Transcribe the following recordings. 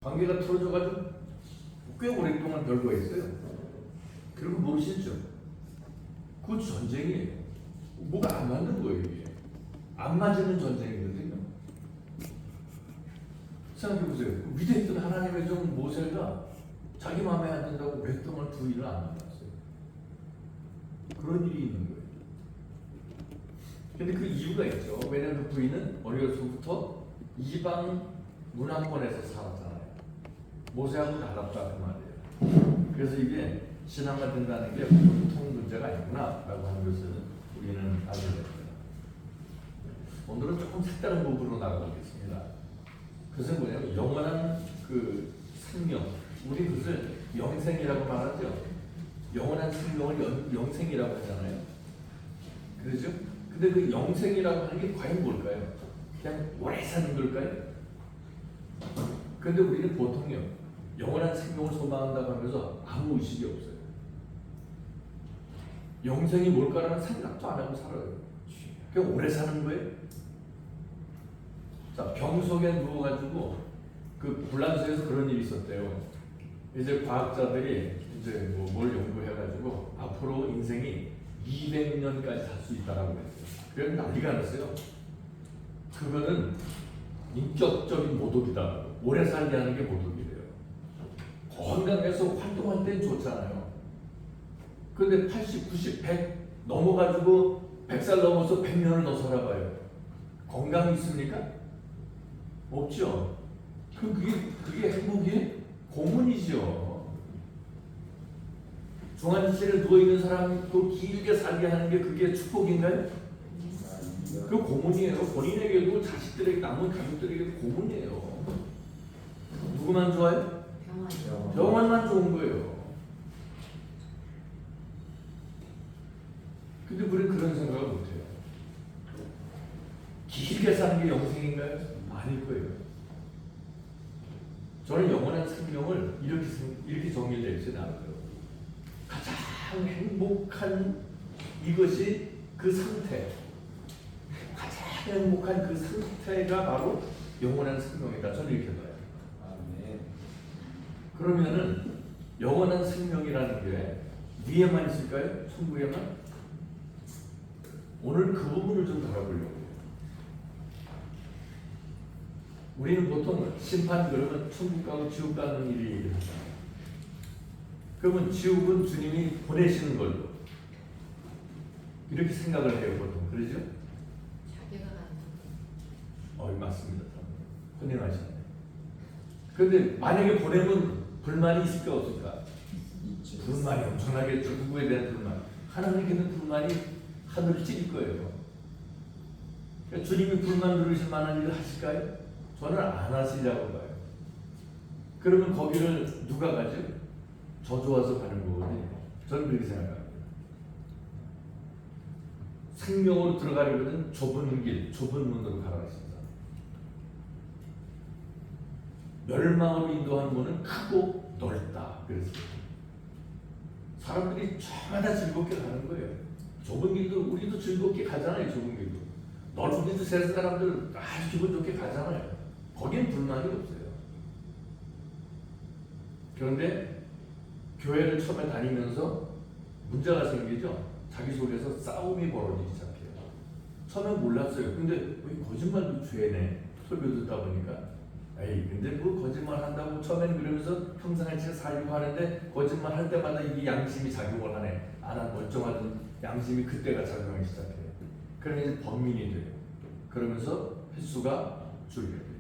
관계가 틀어져가지고 꽤 오랫동안 별거가 있어요. 그리고 모르시죠? 그 전쟁이에요. 뭐가 안 맞는 거예요, 이게. 안 맞는 전쟁이거든요. 생각해보세요. 위대했던 하나님의 종 모세가 자기 마음에 안 든다고 몇 동안 부인을 안 만났어요. 그런 일이 있는 거예요. 근데 그 이유가 있죠. 왜냐하면 그 부인은 어려서부터 이방 문화권에서 살았잖아요. 모세하고 달랐다 그 말이에요. 그래서 이게 신앙가 된다는 게 보통 문제가 아니구나 라고 하는 것을 우리는 알게 됩니다. 오늘은 조금 색다른 부분으로 나가보겠습니다. 그것은 뭐냐면 영원한 그 생명, 우리 그것을 영생이라고 말하죠. 영원한 생명을 영생이라고 하잖아요. 그렇죠? 근데 그 영생이라고 하는 게 과연 뭘까요? 그냥 오래 사는 걸까요? 근데 우리는 보통요, 영원한 생명을 소망한다고 하면서 아무 의식이 없어요. 영생이 뭘까라는 생각도 안 하고 살아요. 그냥 오래 사는 거예요. 자, 병 속에 누워가지고 그 불란서에서 그런 일이 있었대요. 이제 과학자들이 이제 뭘 연구해가지고 앞으로 인생이 200년까지 살 수 있다라고 했어요. 그래서 난리가 났어요. 그거는 인격적인 모독이다. 오래 살게 하는 게 모독이래요. 건강해서 활동할 땐 좋잖아요. 그런데 80, 90, 100 넘어가지고 100살 넘어서 100년을 더 살아봐요. 건강이 있습니까? 없죠. 그게 행복이 고문이죠. 중환자실에 누워있는 사람 또 길게 살게 하는 게 그게 축복인가요? 그 고문이에요. 본인에게도 자식들에게 남은 가족들에게도 고문이에요. 누구만 좋아요? 병원만 좋은 거예요. 근데 우리는 그런 생각을 못해요. 길게 사는 게 영생인가요? 아닐 거예요. 저는 영원한 생명을 이렇게 정리를 내리지 않아요. 가장 행복한 이것이 그 상태, 가장 행복한 그 상태가 바로 영원한 생명이다. 저는 이렇게 봐요. 그러면은 영원한 생명이라는 게 위에만 있을까요? 천국에만? 오늘 그 부분을 좀 다뤄보려고 해요. 우리는 보통 심판 그러면 천국 가고 지옥 가는 일이 하잖아요. 그러면 지옥은 주님이 보내시는 걸로 이렇게 생각을 해요, 보통. 그러죠? 맞습니다. 혼행하시네. 그런데 만약에 보내면 불만이 있을까 없을까? 불만이 엄청나겠죠. 누구에 대한 불만. 하나님께는 불만이 하늘을 찌를 거예요. 그러니까 주님이 불만 누르실 만한 일을 하실까요? 저는 안 하시려고 봐요. 그러면 거기를 누가 가죠? 저 좋아서 가는 거거든요. 저는 그렇게 생각합니다. 생명으로 들어가려면 좁은 길, 좁은 문으로 가라 하십니다. 멸망으로 인도하는 문은 크고 넓다. 그래서 사람들이 저마다 즐겁게 가는 거예요. 좁은 길도 우리도 즐겁게 가잖아요. 좁은 길도. 넓은 길도 세 사람들 아주 기분 좋게 가잖아요. 거긴 불만이 없어요. 그런데 교회를 처음에 다니면서 문제가 생기죠. 자기 속에서 싸움이 벌어지기 시작해요. 처음엔 몰랐어요. 근데 왜 거짓말도 죄네. 설교 듣다 보니까 에이 근데 뭐 거짓말 한다고 처음에는 그러면서 평상같이 살려고 하는데 거짓말 할 때마다 이게 양심이 작용을 하네. 안 한 멀쩡한 양심이 그때가 작용하기 시작해요. 그러면 이제 범민이 돼요. 그러면서 횟수가 줄게 돼요.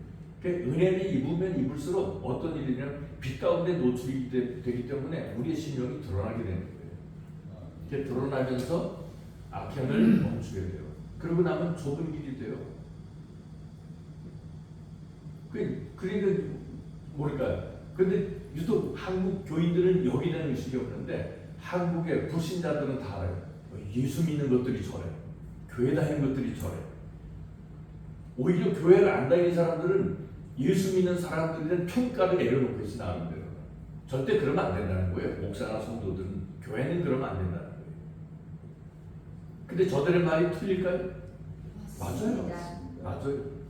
그러니까 은혜를 입으면 입을수록 어떤 일이냐면 빛 가운데 노출이 되기 때문에 우리의 신령이 드러나게 되는 거예요. 이렇게 드러나면서 악행을 멈추게 돼요. 그러고 나면 좁은 길이 돼요. 그러니까 뭐랄까요? 근데 유독 한국 교인들은 여기에 대한 의식이 없는데 한국의 불신자들은 다 알아요. 예수 믿는 것들이 저래. 교회 다니는 것들이 저래. 오히려 교회를 안 다니는 사람들은 예수 믿는 사람들에 대한 평가를 내려놓고 있어 나름대로. 절대 그러면 안 된다는 거예요. 목사나 성도들은. 교회는 그러면 안 된다는 거예요. 근데 저들의 말이 틀릴까요? 맞아요. 맞아요.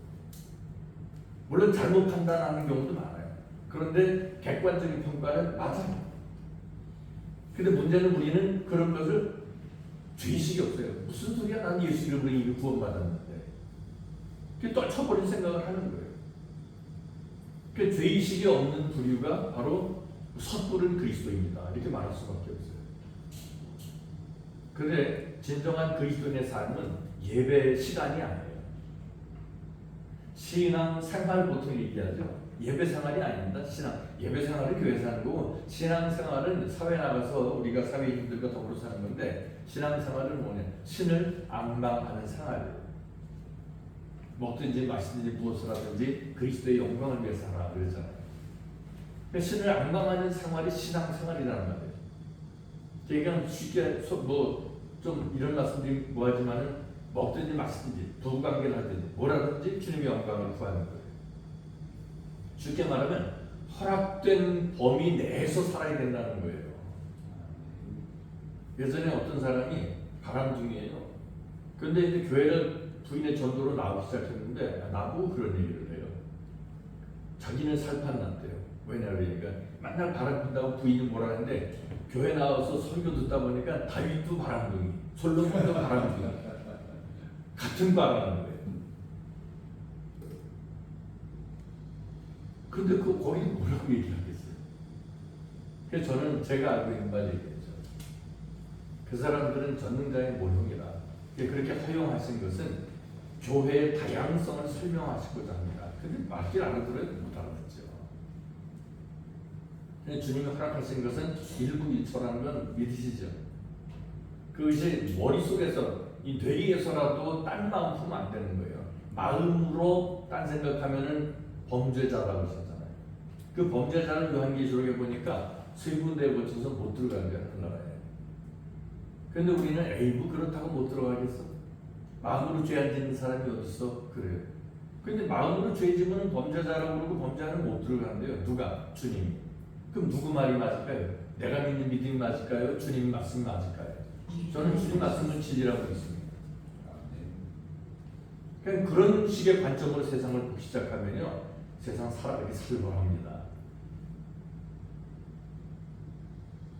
물론 잘못 판단하는 경우도 많아요. 그런데 객관적인 평가는 맞아요. 근데 문제는 우리는 그런 것을 죄의식이 없어요. 무슨 소리야? 난 예수 이름으로 이미 구원받았는데. 그게 떨쳐버린 생각을 하는 거예요. 그 죄의식이 없는 부류가 바로 섣부른 그리스도입니다. 이렇게 말할 수밖에 없어요. 그런데 진정한 그리스도인의 삶은 예배 시간이 아니에요. 신앙 생활 보통 얘기하죠. 예배 생활이 아닙니다. 예배 생활은 교회 사는 거고, 신앙 생활은 사회 나가서 우리가 사회인들과 더불어 사는 건데, 신앙 생활은 뭐냐? 신을 앙망하는 생활이에요. 먹든지 마시든지 무엇을 하든지 그리스도의 영광을 위해서 하라 그러잖아요. 그러니까 신을 앙망하는 생활이 신앙 생활이라는 말이에요. 그냥 쉽게 좀 이런 말씀드리 뭐하지만은 먹든지 마시든지 부부관계를 하든지 뭐라든지 주님의 영광을 구하는 거예요. 쉽게 말하면 허락된 범위 내에서 살아야 된다는 거예요. 예전에 어떤 사람이 바람둥이에요. 그런데 이제 교회를 부인의 전도로 나오기 시작했는데 나보고 그런 얘기를 해요. 자기는 살판났대요. 왜냐 그러니까 맨날 바람 핀다고 부인이 뭐라 하는데 교회 나와서 설교 듣다 보니까 다윗도 바람둥이, 솔로몬도 바람둥이 같은 바라는 거예요. 근데 거기 뭐라고 얘기하겠어요? 그래서 저는 제가 알고 있는 말 얘기했죠. 그 사람들은 전능자의 모형이라. 그렇게 허용하신 것은 교회의 다양성을 설명하시고자 합니다. 근데 말길 알아들어요? 못 알아듣죠. 주님이 허락하신 것은 일부일처라는 건 믿으시죠? 그것이 머릿속에서 이 뇌리에서라도 딴 마음 품으면 안 되는 거예요. 마음으로 딴 생각하면은 범죄자라고 하셨잖아요. 그 범죄자를 요한계시록에 보니까 세 군데에 거쳐서 못 들어가는 거야, 하늘나라에. 그런데 우리는 에이브 그렇다고 못 들어가겠어? 마음으로 죄 안 짓는 사람이 어딨어? 그래요. 근데 마음으로 죄 지으면 범죄자라고 그러고 범죄자는 못 들어가는데요. 누가? 주님이. 그럼 누구 말이 맞을까요? 내가 믿는 믿음이 맞을까요? 주님 말씀이 맞을까요? 저는 주님 말씀을 진리라고 믿습니다. 그러니까 그런 식의 관점으로 세상을 보기 시작하면요, 세상 살아가기 살벌합니다.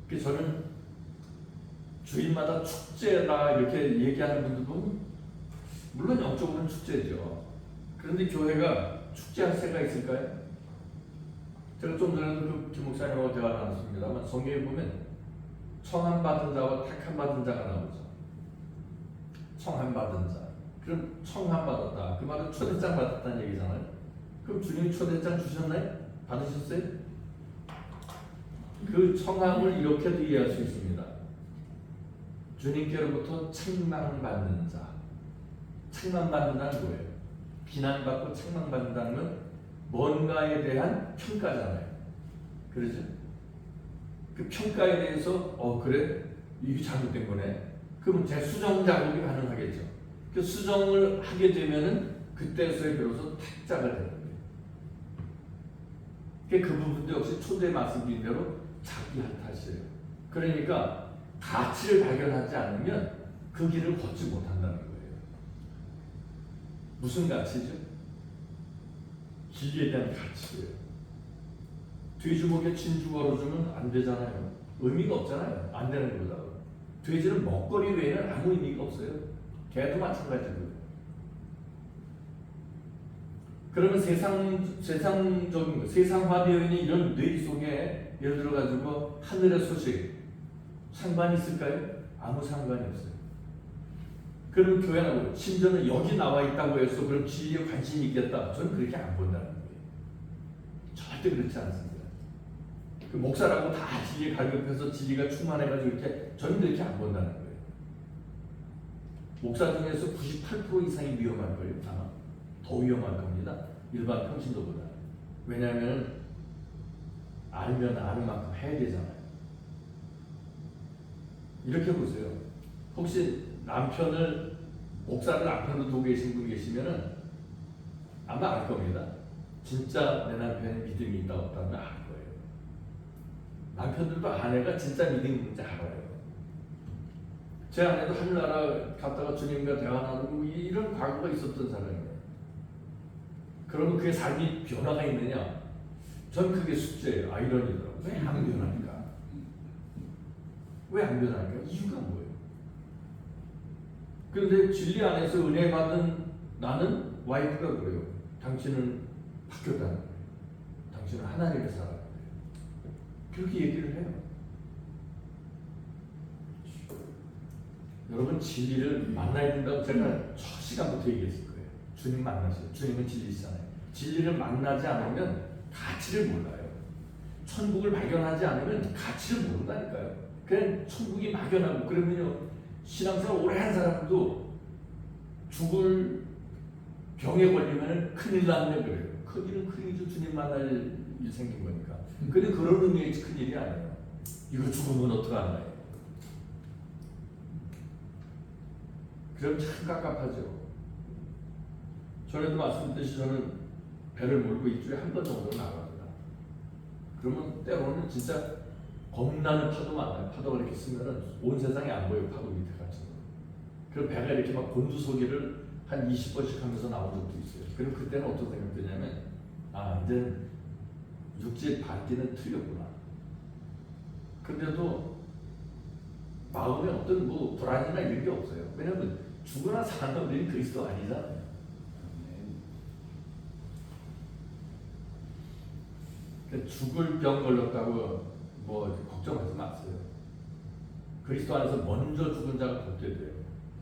그래서 저는 주일마다 축제다 이렇게 얘기하는 분들 보면 물론 영적으로는 축제죠. 그런데 교회가 축제할 새가 있을까요? 제가 좀 전에도 그 김 목사님하고 대화 나눴습니다만 성경에 보면 청함받은 자와 택함받은 자가 나오죠. 청함받은 자. 그럼 청함받았다. 그 말은 초대장 받았다는 얘기잖아요. 그럼 주님이 초대장 주셨나요? 받으셨어요? 그 청함을 이렇게도 이해할 수 있습니다. 주님께로부터 책망받는 자. 책망받는다는 거예요. 비난받고 책망받는다는 건 뭔가에 대한 평가잖아요. 그러죠? 그 평가에 대해서 그래? 이게 잘못된 거네. 그럼 제 수정 작업이 가능하겠죠. 그 수정을 하게 되면은 그때서야 비로소 택자가 되는 거예요. 그 부분도 역시 초대에 말씀드린 대로 자기 탓이에요. 그러니까 가치를 발견하지 않으면 그 길을 걷지 못한다는 거예요. 무슨 가치죠? 진리에 대한 가치예요. 돼지목에 진주 걸어주면 안 되잖아요. 의미가 없잖아요. 안 되는 거다. 돼지는 먹거리 외에는 아무 의미가 없어요. 개도 마찬가지고요. 그러면 세상적인 세상화되어 있는 이런 뇌 속에 예를 들어 가지고 하늘의 소식 상관이 있을까요? 아무 상관이 없어요. 그럼 교회는 심지어는 여기 나와 있다고 해서 그럼 진리에 관심이 있겠다. 저는 그렇게 안 본다는 거예요. 절대 그렇지 않습니다. 그 목사라고 다 진리에 갈급해서 진리가 충만해가지고 이렇게 저는 그렇게 안 본다는 거예요. 목사 중에서 98% 이상이 위험할 거예요. 아마 더 위험할 겁니다. 일반 평신도보다. 왜냐하면 알면 아는 만큼 해야 되잖아요. 이렇게 보세요. 혹시 남편을 목사를 남편으로 두고 계신 분 계시면은 아마 알 겁니다. 진짜 내 남편의 믿음이 있다 없다는 알 거예요. 남편들도 아내가 진짜 믿음이 있는지 알아요. 제 아내도 하늘나라 갔다가 주님과 대화 나누고 이런 과거가 있었던 사람이에요. 그러면 그의 삶이 변화가 있느냐? 전 그게 숙제예요. 아이러니더라고요. 왜 안 변할까? 왜 안 변할까? 이유가 뭐예요? 그런데 진리 안에서 은혜 받은 나는 와이프가 그래요. 당신은 바뀌었다는 거예요. 당신은 하나님의 사람이에요. 그렇게 얘기를 해요. 여러분 진리를 만나야 된다고 제가 첫 시간부터 얘기했을 거예요. 주님 만나세요. 주님은 진리시잖아요. 진리를 만나지 않으면 가치를 몰라요. 천국을 발견하지 않으면 가치를 모른다니까요. 그냥 천국이 막연하고 그러면요. 신앙생활 오래 한 사람도 죽을 병에 걸리면 큰일 났네 그래요. 큰일은 큰일이죠. 주님 만날 일 생긴 거니까. 근데 그런 의미의 큰일이 아니에요. 이거 죽으면 어떡하나요? 그럼 참 깝깝하죠. 전에도 말씀드렸듯이 저는 배를 몰고 일주일에 한 번 정도 나갑니다. 그러면 때로는 진짜 겁나는 파도 만나요. 파도가 이렇게 쓰면은 온 세상이 안 보여요. 파도 밑에 같이. 그럼 배가 이렇게 막 곤두서기를 한 20번씩 하면서 나온 적도 있어요. 그럼 그때는 어떤 생각이 드냐면 이제 육지의 밝기는 틀렸구나. 근데도 마음에 어떤 불안이나 이런 게 없어요. 왜냐하면 죽으나 사나 우리는 그리스도 아니잖아요. 죽을 병 걸렸다고 걱정하지 마세요. 그리스도 안에서 먼저 죽은 자가 돕게 돼요.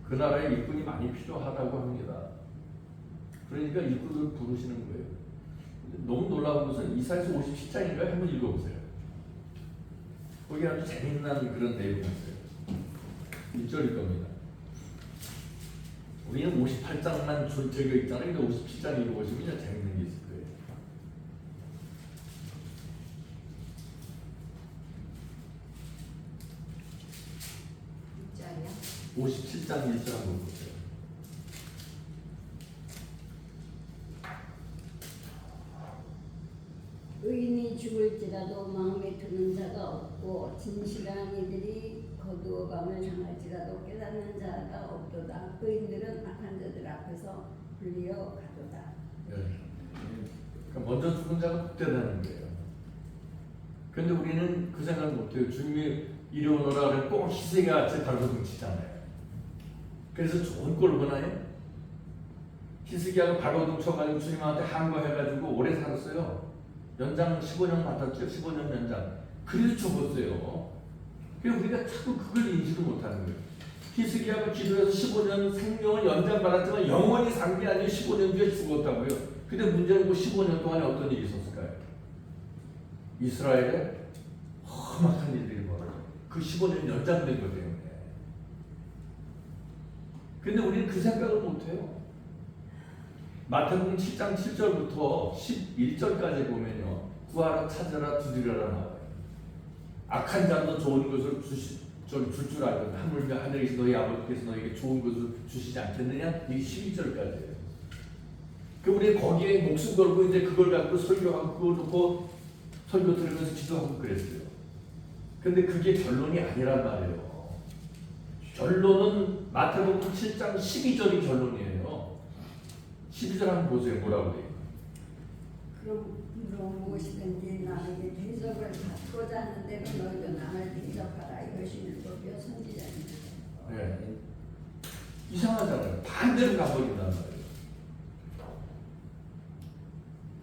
그 나라에 일꾼이 많이 필요하다고 합니다. 그러니까 일꾼을 부르시는 거예요. 너무 놀라운 것은 이사야서 57장인가요? 한번 읽어보세요. 거기 아주 재미난 그런 내용이 있어요. 1절일 겁니다. 우리는 58장만 저기가 있잖아요. 근데 57장 읽어보시면 재밌는 게 있을 거예요. 진짜요? 57장 1절 한번 보세요. 의인이 죽을지라도 마음에 드는 자가 없고 진실한 이들이 거두어감을 당할지라도 깨닫는 자가 없도다. 의인들은 악한 자들 앞에서 불리어 가도다. 네. 그러니까 먼저 죽은 자가 복되다는 거예요. 그런데 우리는 그 생각 못해요. 주님이 이리 오너라 그러면 꼭 희생같이 발버둥 치잖아요. 그래서 좋은 꼴 보나요? 희생하고 발버둥 쳐가지고 주님한테 항거해가지고 오래 살았어요. 연장 15년 받았죠. 15년 연장. 그래서 죽었어요. 그래서 우리가 자꾸 그걸 인식을 못하는 거예요. 히스기야가 기도해서 15년 생명을 연장받았지만 영원히 산 게 아니고 15년 뒤에 죽었다고요. 근데 문제는 그 15년 동안에 어떤 일이 있었을까요? 이스라엘에 험악한 일들이 벌어져요. 그 15년 연장된 것 때문에. 근데 우리는 그 생각을 못해요. 마태복음 7장 7절부터 11절까지 보면요. 구하라 찾으라 두드려라 나와요. 악한 자도 좋은 것을 줄 알거든. 하물며 하늘에 계신 너희 아버지께서 너에게 좋은 것을 주시지 않겠느냐? 이게 12절까지예요. 그 우리 거기에 목숨 걸고 이제 그걸 갖고 설교하고 그걸 놓고 설교 들으면서 기도하고 그랬어요. 근데 그게 결론이 아니란 말이에요. 결론은 마태복음 7장 12절이 결론이에요. 12절 한번 보세요. 뭐라고 돼요? 그럼 무엇이든지 남에게 대접을 받고자 하는 대로 너희도 남을 대접하라. 이것이 율법이요 선지자입니다. 네. 이상하잖아요. 반대로 가버린단 말이에요.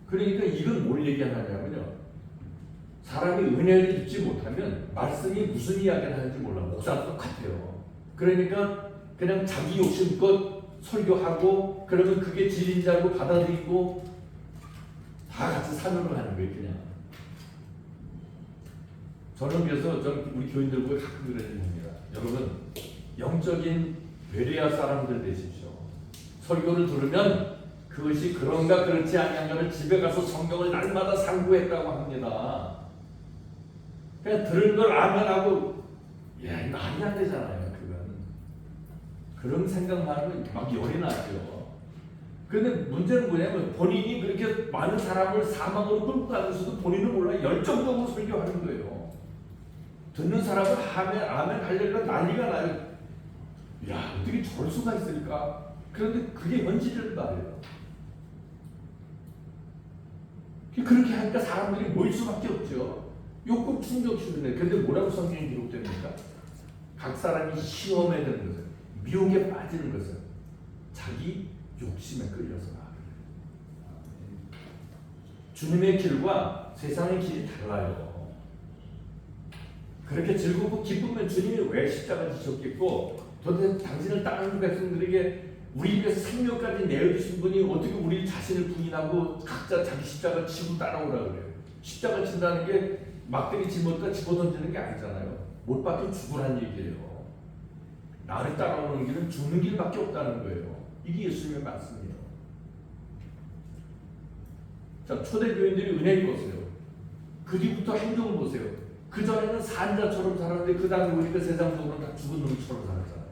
그러니까 이건 뭘 얘기하냐면요. 사람이 은혜를 입지 못하면 말씀이 무슨 이야기를 하는지 몰라. 목사도 똑같아요. 그러니까 그냥 자기 욕심껏 설교하고 그러면 그게 진리인 줄 알고 받아들이고 다 같이 사명을 하는 거예요. 그냥. 저는 그래서 우리 교인들 보고 가끔 그런 얘기 합니다. 여러분 영적인 베레아 사람들 되십시오. 설교를 들으면 그것이 그런가 그렇지 아니한가를 집에 가서 성경을 날마다 상고했다고 합니다. 그냥 들은 걸 아멘하고 이거 말이 안 되잖아요. 그런 생각만 하면 막 열이 나죠. 그런데 문제는 뭐냐면 본인이 그렇게 많은 사람을 사망으로 끌고 가면서도 본인은 몰라 열정적으로 설교하는 거예요. 듣는 사람은 아멘 하려니까 난리가 나요. 야, 어떻게 저럴 수가 있을까? 그런데 그게 현실이란 말이에요. 그렇게 하니까 사람들이 모일 수밖에 없죠. 욕구 충족시키네. 근데 뭐라고 성경에 기록됩니까? 각 사람이 시험에 드는 것은, 미혹에 빠지는 것은 자기 욕심에 끌려서 나아가요. 주님의 길과 세상의 길이 달라요. 그렇게 즐겁고 기쁘면 주님이 왜 십자가 지셨겠고, 도대체 당신을 따르는 백성들에게 우리 위해서 생명까지 내어주신 분이 어떻게 우리 자신을 부인하고 각자 자기 십자가 지고 따라오라 그래요. 십자가 진다는 게 막대기 집어다 집어던지는 게 아니잖아요. 못 박혀 죽으란 얘기예요. 나를 따라오는 길은 죽는 길밖에 없다는 거예요. 이게 예수님의 말씀이에요. 자, 초대교인들이 은혜 입었어요. 그 뒤부터 행동을 보세요. 그 전에는 산자처럼 살았는데 그 다음에 보니까 세상적으로 다 죽은 놈처럼 살았잖아요.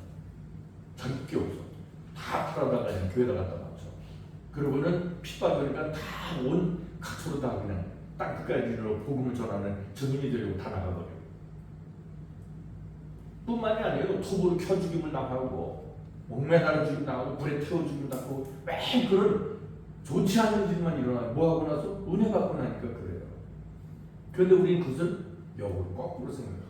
자기 게 없어. 다 팔아다가 그냥 교회다 갖다 맞죠. 그러고는 핍받으니까 다 온 각처로 다 그냥 땅 끝까지 이르러 복음을 전하는 증인이 되려고 다 나가버려요. 뿐만이 아니에요. 톱으로 켜 죽임을 당하고 목매달아 죽임 당하고 불에 태워 죽임 당하고 매일 그런 좋지 않은 일만 일어나요. 뭐 하고 나서 은혜 받고 나니까 그래요. 그런데 우리는 그것을 역으로 거꾸로 생각하고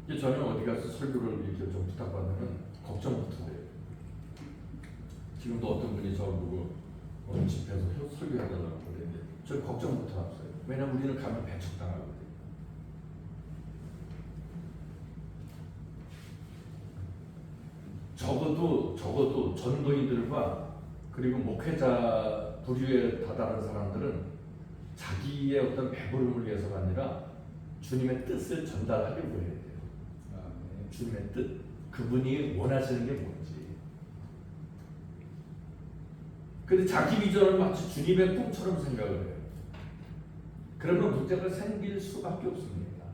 있어요. 저는 어디 가서 설교를 이렇게 좀 부탁받으면 걱정부터 돼요. 지금도 어떤 분이 저보고 어느 집회에서 설교해달라고 그랬는데 저 걱정부터 없어요. 왜냐면 우리는 가면 배척당하거든요. 적어도 전도인들과 그리고 목회자 부류에 다다른 사람들은 자기의 어떤 배부름을 위해서가 아니라 주님의 뜻을 전달하려고 해야 돼요. 주님의 뜻, 그분이 원하시는 게 뭔지. 근데 자기 비전을 마치 주님의 꿈처럼 생각을 해요. 그러면 문제가 생길 수밖에 없습니다.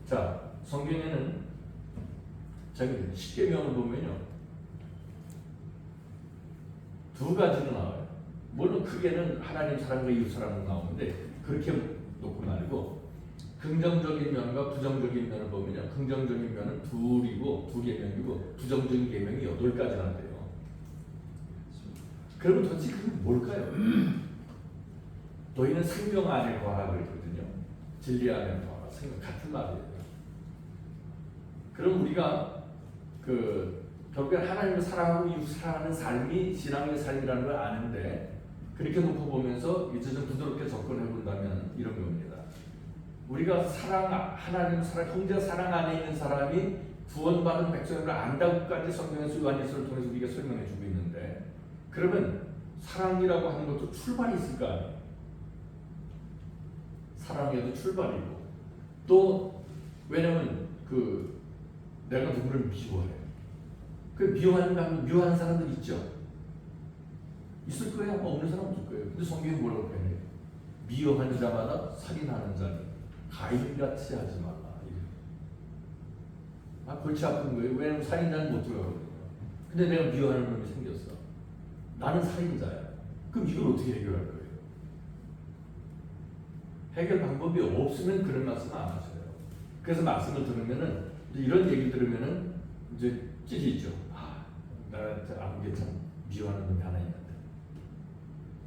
자, 성경에는 자기 십계명을 보면요, 두 가지로 나와요. 물론 크게는 하나님 사랑과 이웃 사랑으로 나오는데 그렇게 놓고 말고 긍정적인 면과 부정적인 면을 보면요, 긍정적인 면은 둘이고 두 계명이고 부정적인 계명이 8가지나 돼요. 그러면 도대체 그게 뭘까요? 너희는 생명 안에 거하라 그랬거든요. 진리 안에 거하라. 생명 같은 말이에요. 그럼 우리가 결국엔 하나님을 사랑하고 이웃 사랑하는 삶이 신앙의 삶이라는 걸 아는데, 그렇게 놓고 보면서 이제 좀 부드럽게 접근해 본다면 이런 겁니다. 우리가 하나님 사랑, 형제 사랑 안에 있는 사람이 구원받은 백성을 안다고까지 성경에서 요한일서를 통해서 우리가 설명해 주고 있는데, 그러면 사랑이라고 하는 것도 출발이 있을 거 아니에요. 사랑에도 출발이고, 또 왜냐면 내가 누구를 미워해. 미워하는 사람들 있죠. 있을 거예요. 없는 사람 없을 거예요. 근데 성경이 뭐라고 표현해요? 미워하는 자마다 살인하는 자니 가인같이 하지 말라. 골치 아픈 거예요. 왜냐면 살인자는 못 들어가거든요. 근데 내가 미워하는 놈이 생겼어. 나는 살인자야. 그럼 이걸 어떻게 해결할 거예요? 해결 방법이 없으면 그런 말씀 안 하셔요. 그래서 말씀을 들으면은, 이런 얘기 들으면은 이제 찔리죠. 내가 아무게 참 미워하는 놈이 하나 있는데.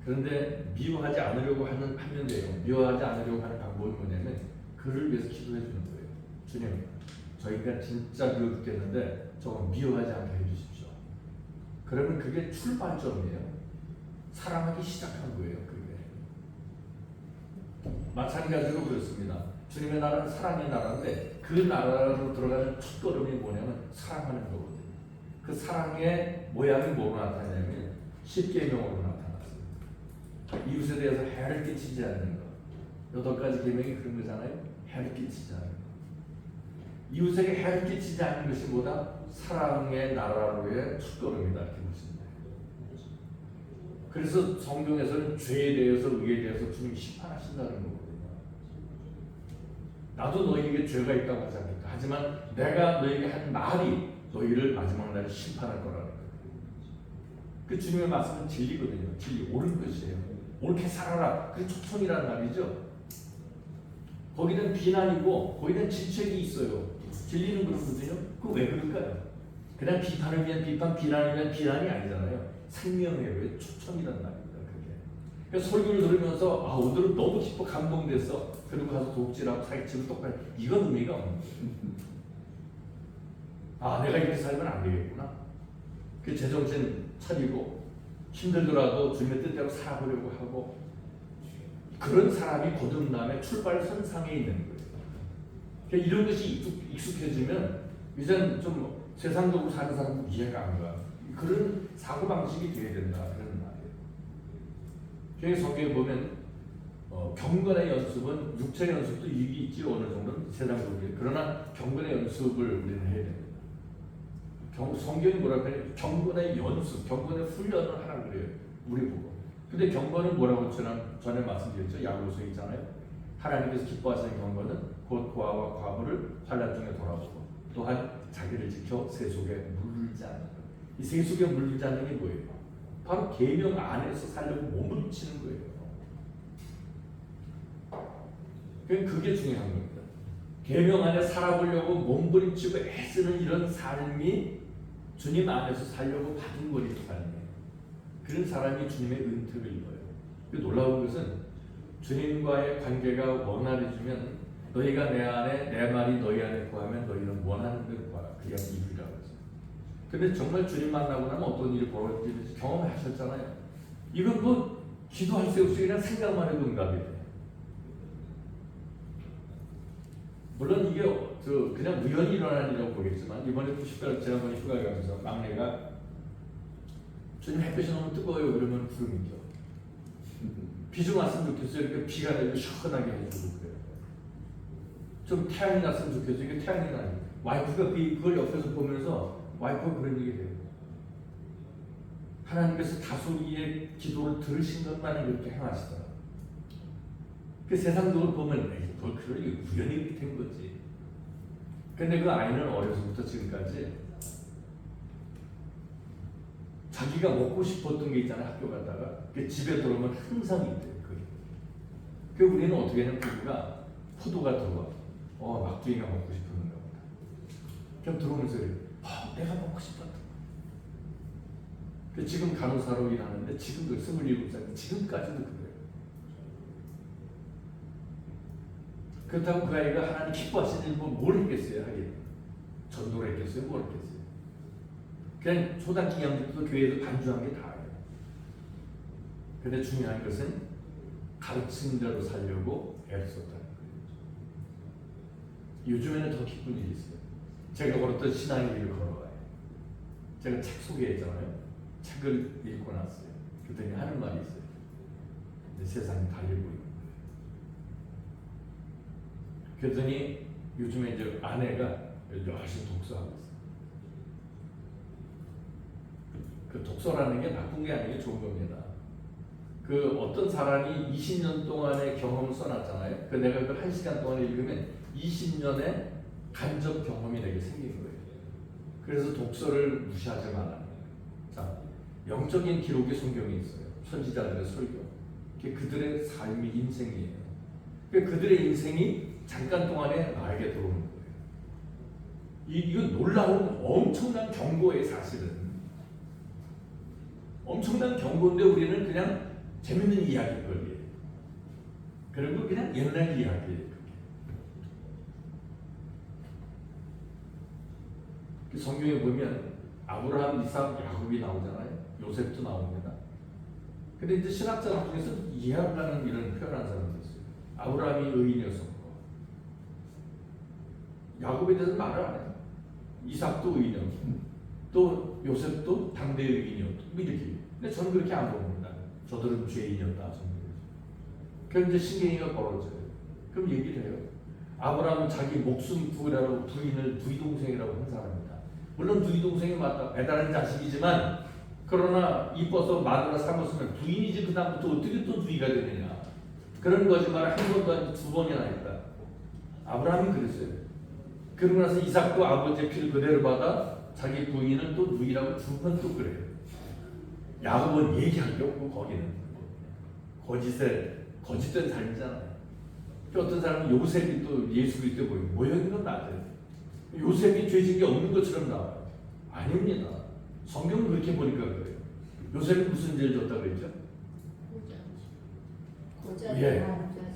그런데 미워하지 않으려고 하면 돼요. 미워하지 않으려고 하는 방법은 뭐냐면 그를 위해서 기도해 주는 거예요. 주님, 저희가 진짜 미워 죽겠는데 저거 미워하지 않게 해주십시오. 그러면 그게 출발점이에요. 사랑하기 시작한 거예요. 그게. 마찬가지로 그렇습니다. 주님의 나라는 사랑의 나라인데 그 나라로 들어가는 첫걸음이 뭐냐면 사랑하는 거거든요. 그 사랑의 모양이 뭐로 나타나냐면 십계명으로 나타났어요. 이웃에 대해서 해를 끼치지 않는 것. 8가지 계명이 그런 거잖아요. 해를 끼치지 않는 것. 이웃에게 해를 끼치지 않는 것이 뭐다? 사랑의 나라로의 첫걸음이다. 이렇게 보시면 돼요. 그래서 성경에서는 죄에 대해서, 의에 대해서 주님이 심판하신다는 거거든요. 나도 너희에게 죄가 있다고 하지 않겠다. 하지만 내가 너희에게 한 말이 너희를 마지막 날에 심판할 거라는 거예요. 그 주님의 말씀은 진리거든요. 진리, 옳은 것이에요. 옳게 살아라. 그게 초청이라는 말이죠. 거기는 비난이고 거기는 질책이 있어요. 진리는 그렇거든요. 그거 왜 그럴까요? 그냥 비판을 위한 비판, 비난을 위한 비난이 아니잖아요. 생명의 초청이란 말입니다. 그게. 그러니까 설교를 들으면서 아 오늘은 너무 기뻐 감동됐어. 그리고 가서 독질하고 사기치고 똑같이 이건 의미가 없는 거예요. 아 내가 이렇게 살면 안 되겠구나. 그 제정신 차리고 힘들더라도 주님의 뜻대로 살아보려고 하고 그런 사람이 거듭남의 출발선상에 있는 거예요. 그러니까 이런 것이 익숙해지면 이제는 좀 세상적으로 사는 사람은 이해가 안 가. 그런 사고방식이 돼야 된다 그런 말이에요. 성경에 보면 경건의 연습은 육체 연습도 이익이 있지 어느 정도는 세상적으로. 그러나 경건의 연습을 우리는 해야 됩니다. 성경이 뭐라고 하냐면 경건의 연습, 경건의 훈련을 하라 그래요. 우리 보고. 근데 경건은 뭐라고 전에 말씀드렸죠. 야고보서에 있잖아요. 하나님께서 기뻐하시는 경건은 곧 고아와 과부를 환난 중에 돌아보고 또한 자기를 지켜 세속에 물들지 않는 것. 이 세속에 물들지 않는 게 뭐예요? 바로 계명 안에서 살려고 몸을 붙이는 거예요. 그게 중요한 겁니다. 계명 안에 살아보려고 몸부림치고 애쓰는 이런 삶이 주님 안에서 살려고 받은 거리 삶이에요. 그런 사람이 주님의 은택을 입어요. 놀라운 것은 주님과의 관계가 원활해지면 너희가 내 안에 내 말이 너희 안에 구하면 너희는 원하는 대로 구하라. 그게 이루리라고 했어요. 근데 정말 주님 만나고 나면 어떤 일이 벌어지는지 경험하셨잖아요. 이건 뭐 기도할 새 없이 그냥 생각만 해도 응답이 돼요. 물론 이게 그냥 우연히 일어난 일이라고 보겠지만 이번에 지난번에 휴가에 가면서 막내가 주님 햇빛이 너무 뜨거워요. 그러면 구름이죠. 비 좀 왔으면 좋겠어요. 이렇게 비가 내리고 시원하게 해주고 그래요. 좀 태양이 났으면 좋겠어요. 이게 태양이 나요. 와이프가 그걸 옆에서 보면서 와이프가 그런 얘기 해요. 하나님께서 다소리의 기도를 들으신 것만은 이렇게 행하시더라. 그 세상적으로 보면 뭘 그런 우연히 이렇게 된 거지. 근데 그 아이는 어려서부터 지금까지 자기가 먹고 싶었던 게 있잖아요. 학교 갔다가 집에 들어오면 항상 있대요. 그 우리는 어떻게 하냐면 부부가 포도가 들어와. 막둥이가 먹고 싶었는가 보다. 그럼 들어오면서 내가 먹고 싶었던 거. 지금 간호사로 일하는데 지금도 27살 지금까지도 그래요. 그렇다고 그 아이가 하나님 기뻐하시는 일 뭘 했겠어요? 하긴 전도를 했겠어요? 뭘 했겠어요? 그냥 초등학교 2학년 때부터 교회에서 반주한 게 다예요. 근데 중요한 것은 가르친 대로 살려고 애를 썼다는 거예요. 요즘에는 더 기쁜 일이 있어요. 제가 걸었던 신앙의 길을 걸어가요. 제가 책 소개했잖아요. 책을 읽고 났어요. 그랬더니 하는 말이 있어요. 세상이 달리고 있는 거예요. 그랬더니 요즘에 이제 아내가 열심히 독서하고 있어요. 그 독서라는 게 나쁜 게 아니고 좋은 겁니다. 그 어떤 사람이 20년 동안의 경험을 써놨잖아요. 그 내가 그 1시간 동안 읽으면 20년의 간접 경험이 내게 생긴 거예요. 그래서 독서를 무시하지 말아요. 자, 영적인 기록의 성경이 있어요. 선지자들의 설교. 그게 그들의 삶의 인생이에요. 그들의 인생이 잠깐 동안에 나에게 들어오는 거예요. 이건 놀라운 엄청난 경고의 사실은. 엄청난 경고인데 우리는 그냥 재밌는 이야기거리예요. 그리고 그냥 옛날 이야기예요. 성경에 보면 아브라함, 이삭, 야곱이 나오잖아요. 요셉도 나옵니다. 근데 이제 신학자들 중에서 이해하라는 이런 표현한 사람도 있어요. 아브라함이 의인이었었고 야곱에 대해서는 말을 안 해요. 이삭도 의인이었고 또 요셉도 당대의 의인이었고 이렇게. 근데 저는 그렇게 안 봅니다. 저들은 죄인이었다. 그럼 이제 신경이가 벌어져요. 그럼 얘기를 해요. 아브라함은 자기 목숨 구하라고 부인을 누이 동생이라고 한 사람입니다. 물론 누이 동생이 맞다. 배달한 자식이지만 그러나 이뻐서 마누라 삼았으면 부인이지 그 다음부터 어떻게 또 누이가 되느냐. 그런 거짓말을 한 번도 아니고 2번이나 했다. 아브라함이 그랬어요. 그러고 나서 이삭도 아버지의 피를 그대로 받아 자기 부인을 또 누이라고 2번 또 그래요. 야곱은 얘기할 게 없고 거기는 거짓된 삶이잖아요. 어떤 사람은 요셉이 또 예수 그리스도 모형인 건 맞아요. 요셉이 죄진 게 없는 것처럼 나와요. 아닙니다. 성경은 그렇게 보니까 그래요. 요셉이 무슨 죄를 졌다고 그랬죠? 예,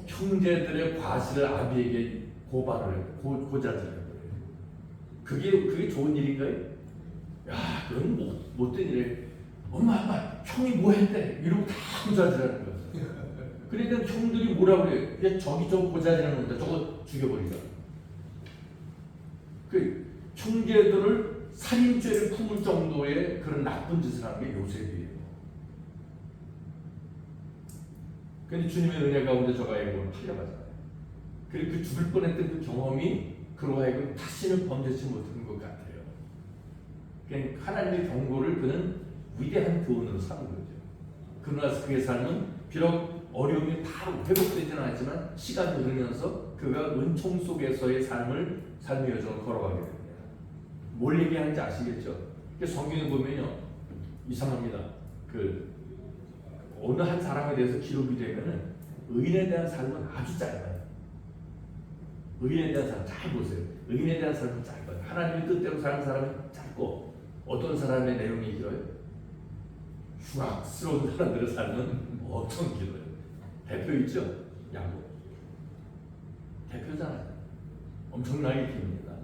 형제들의 과실을 아비에게 고발을 해요. 고자질을 해요. 그게 좋은 일인가요? 야, 그건 못된 일이에요. 엄마, 형이 뭐 했대? 이러고 다 고자질하는 거예요. 그러니까 형들이 뭐라고 그래요? 야, 저기 저 고자질하는 건데 저거 죽여버리자. 그 형제들을 살인죄를 품을 정도의 그런 나쁜 짓을 하는 게 요셉이에요. 근데 주님의 은혜 가운데 저가 애고는 팔려가잖아요. 그리고 그 죽을 뻔했던 그 경험이 그로 하여금 다시는 범죄치 못하는 것 같아요. 그러니까 하나님의 경고를 그는 위대한 교훈으로 삼은 거죠. 그러나 그의 삶은 비록 어려움이 바로 회복되지는 않지만 시간이 흐르면서 그가 은총 속에서의 삶의 여정을 걸어가게 됩니다. 뭘 얘기하는지 아시겠죠? 성경에 보면요, 이상합니다. 어느 한 사람에 대해서 기록이 되면은 의인에 대한 삶은 아주 짧아요. 의인에 대한 삶 잘 보세요. 의인에 대한 삶은 짧아요. 하나님의 뜻대로 사는 사람은 짧고, 어떤 사람의 내용이 길어요? 흉악스러운 사람들의 삶은 엄청 길어요. 대표 있죠? 야곱. 대표잖아요. 엄청나게 깁니다.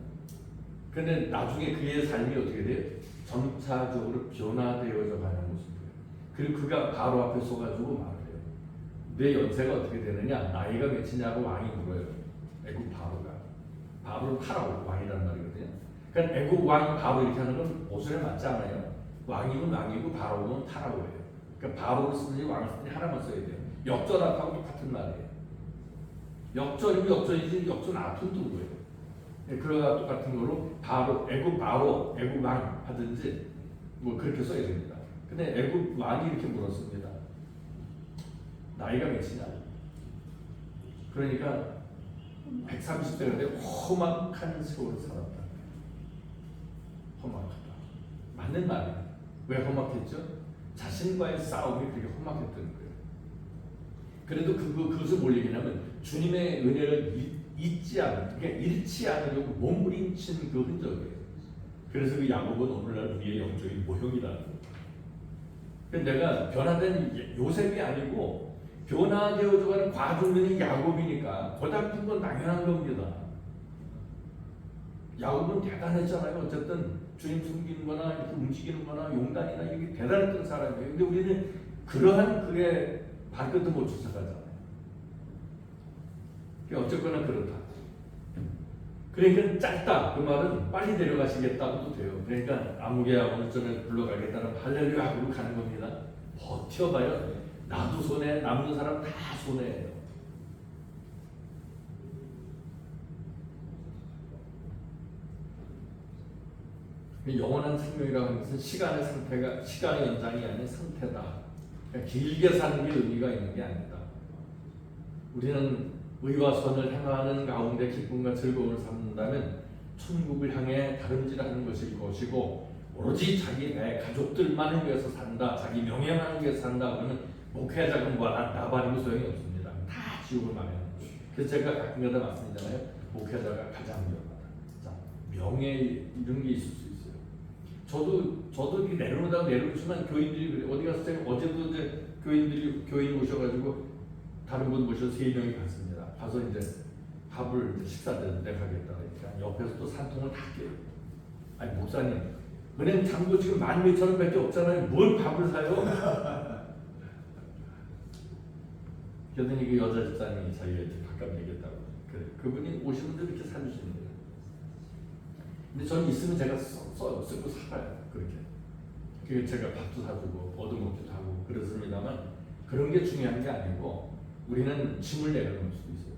그런데 나중에 그의 삶이 어떻게 돼요? 점차적으로 변화되어져 가는 모습이에요. 그리고 그가 바로 앞에 서가지고 말해요. 내 연세가 어떻게 되느냐? 나이가 몇이냐고 왕이 물어요. 애국 바로는 파라오 왕이라는 말이거든요. 그러니까 애국 왕 바로 이렇게 하는 건 모순에 맞지 않아요. 왕이면 왕이고 바로는 파라오예요. 그러니까 바로를 쓰든지 왕을 쓰든지 하나만 써야 돼요. 역전합하고 똑같은 말이에요. 역전이면 역전이지 역전 앞은 둔 거예요. 그거와 똑같은 거로 애국 왕 하든지 뭐 그렇게 써야 됩니다. 근데 애국 왕이 이렇게 물었습니다. 나이가 몇이냐? 그러니까 130대인데 험악한 세월을 살았다. 험악하다. 맞는 말이에요. 왜 험악했죠? 자신과의 싸움이 그렇게 험악했던 거예요. 그래도 그것을 뭘 얘기냐면 주님의 은혜를 잃지 않으려고 몸부림친 그 흔적이에요. 그래서 그 야곱은 오늘날 우리의 영적인 모형이라는 거예요. 내가 변화된 요셉이 아니고 변화되어져 가는 과정이 야곱이니까 고달픈 건 당연한 겁니다. 야곱은 대단했잖아요. 어쨌든 주님 숨기는 거나 이렇게 움직이는 거나 용단이나 이게 대단했던 사람이에요. 근데 우리는 그러한 그의 발끝도 못 쫓아가잖아요. 어쨌거나 그렇다. 그러니까 짧다. 그 말은 빨리 내려가시겠다고도 돼요. 그러니까 아무개야 오늘 저녁 불러가겠다는 할렐루야 하고 가는 겁니다. 버텨봐요. 나도 손해, 남는 사람 다 손해예요. 영원한 생명이라고 하는 것은 시간의 연장이 아닌 상태다. 그러니까 길게 사는 게 의미가 있는 게 아니다. 우리는 의와 선을 행하는 가운데 기쁨과 즐거움을 삼는다면 천국을 향해 다름질하는 것일 것이고, 오로지 자기 내 가족들만을 위해서 산다, 자기 명예만을 위해서 산다 그러면 목회자금과 나발이고 소용이 없습니다. 다 지옥을 망해요. 그래서 제가 가끔가다 말씀드리잖아요. 목회자가 가장 위험하다. 자, 명예 이런 게 있을 수 있어요. 저도 이렇게 내려오지만 교인들이 그래. 어디 가서 제가 어제도 이제 교인 오셔가지고 다른 분 모셔서 3명이 갔습니다. 가서 이제 밥을 식사 때 가겠다 그러니까 옆에서 또 산통을 다 깨요. 아니 목사님, 은행 잔고 지금 12,000원밖에 없잖아요. 뭘 밥을 사요? 그랬더니 그 여자 집사님이 자기가 이렇게 밥값 내겠다고. 그래. 그분이 오시는 분들 이렇게 사주시는 거예요. 근데 저는 있으면 제가 쓰고 살아요. 그렇게. 그게 제가 밥도 사주고 얻어먹기도 하고 그렇습니다만 그런 게 중요한 게 아니고 우리는 짐을 내려놓을 수도 있어요.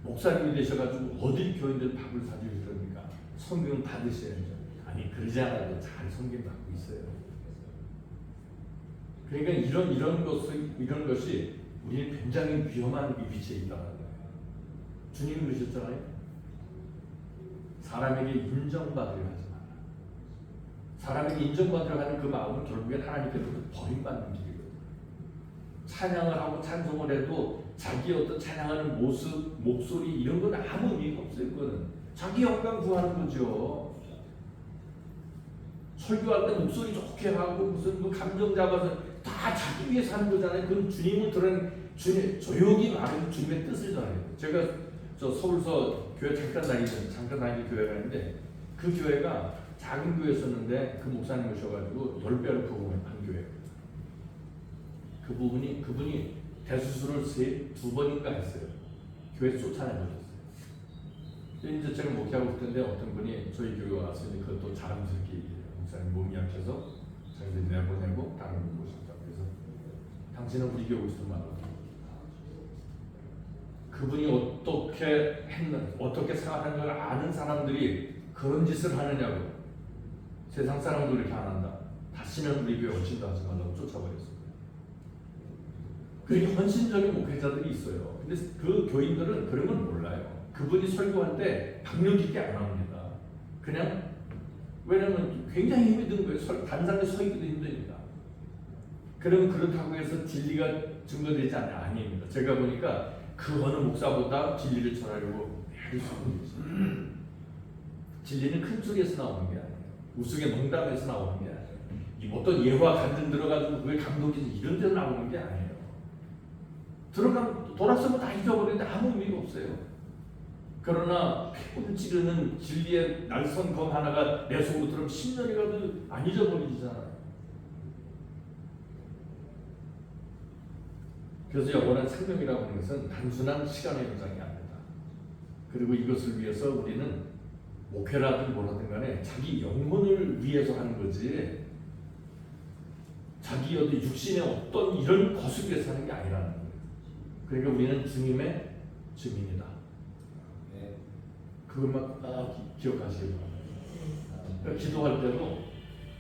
목사님이 되셔가지고 어디 교인들 밥을 사주시렵니까? 성경 받으셔야죠. 아니 그러지 않아도 잘 성경 받고 있어요. 그러니까 이런 것이 우리는 굉장히 위험한 위치에 있다는 거예요. 주님이 그러셨잖아요. 사람에게 인정받으려 하지 마라. 사람에게 인정받으려 하는 그 마음은 결국엔 하나님께로부터 버림받는 길이거든요. 찬양을 하고 찬송을 해도 자기 어떤 찬양하는 모습, 목소리 이런 건 아무 의미가 없어요. 그거는 자기 영광 구하는 거죠. 설교할 때 목소리 좋게 하고 무슨 뭐 감정 잡아서 다 자기 위해서 하는 거잖아요. 그건 주님을 드러낸 주님 조용히 말해도 주님의 뜻을 전해요. 제가 저 서울서 교회 잠깐 다니는 교회가 있는데 그 교회가 작은 교회였었는데 그 목사님 오셔가지고 10배로 부흥을 한 교회예요. 그분이 대수술을 2번인가 했어요. 교회 쫓아내버렸어요. 이제 제가 목회하고 있던데 어떤 분이 저희 교회 와서 그것도 자랑스럽게 얘기해요. 목사님 몸이 약해서 자기들이 내보내고 다른 분 모셨다. 그래서 당신은 우리 교회 오지도 말라. 그분이 어떻게 생각하는 걸 아는 사람들이 그런 짓을 하느냐고. 세상 사람도 이렇게 안 한다. 다시는 우리 교회 오신다 하지 말라고 쫓아버렸어요. 그렇게 헌신적인 목회자들이 있어요. 근데 그 교인들은 그런 걸 몰라요. 그분이 설교할 때 박력 있게 안 합니다. 그냥 왜냐면 굉장히 힘이 든 거예요. 단상에 서 있기도 힘드니까. 그러면 그렇다고 해서 진리가 증거되지 아닙니다. 제가 보니까 그 어느 목사보다 진리를 전하려고 애를 쓰고 있어요. 진리는 큰 소리에서 나오는 게 아니에요. 우스개 농담에서 나오는 게 아니에요. 어떤 예화 간증 들어가지고 그게 감동해서 이런 데서 나오는 게 아니에요. 돌아서면 다 잊어버리는데 아무 의미가 없어요. 그러나 피부를 찌르는 진리의 날선 검 하나가 내 속으로 들어오면 10년이 가도 안 잊어버리잖아요. 그래서 영원한 생명이라고 하는 것은 단순한 시간의 연장이 아니다. 그리고 이것을 위해서 우리는 목회라든 뭐라든 간에 자기 영혼을 위해서 하는 거지 자기 어디 육신의 어떤 이런 것을 위해서 하는 게 아니라는 거예요. 그러니까 우리는 주님의 증인이다. 그것만 기억하시기 바랍니다. 그러니까 기도할 때도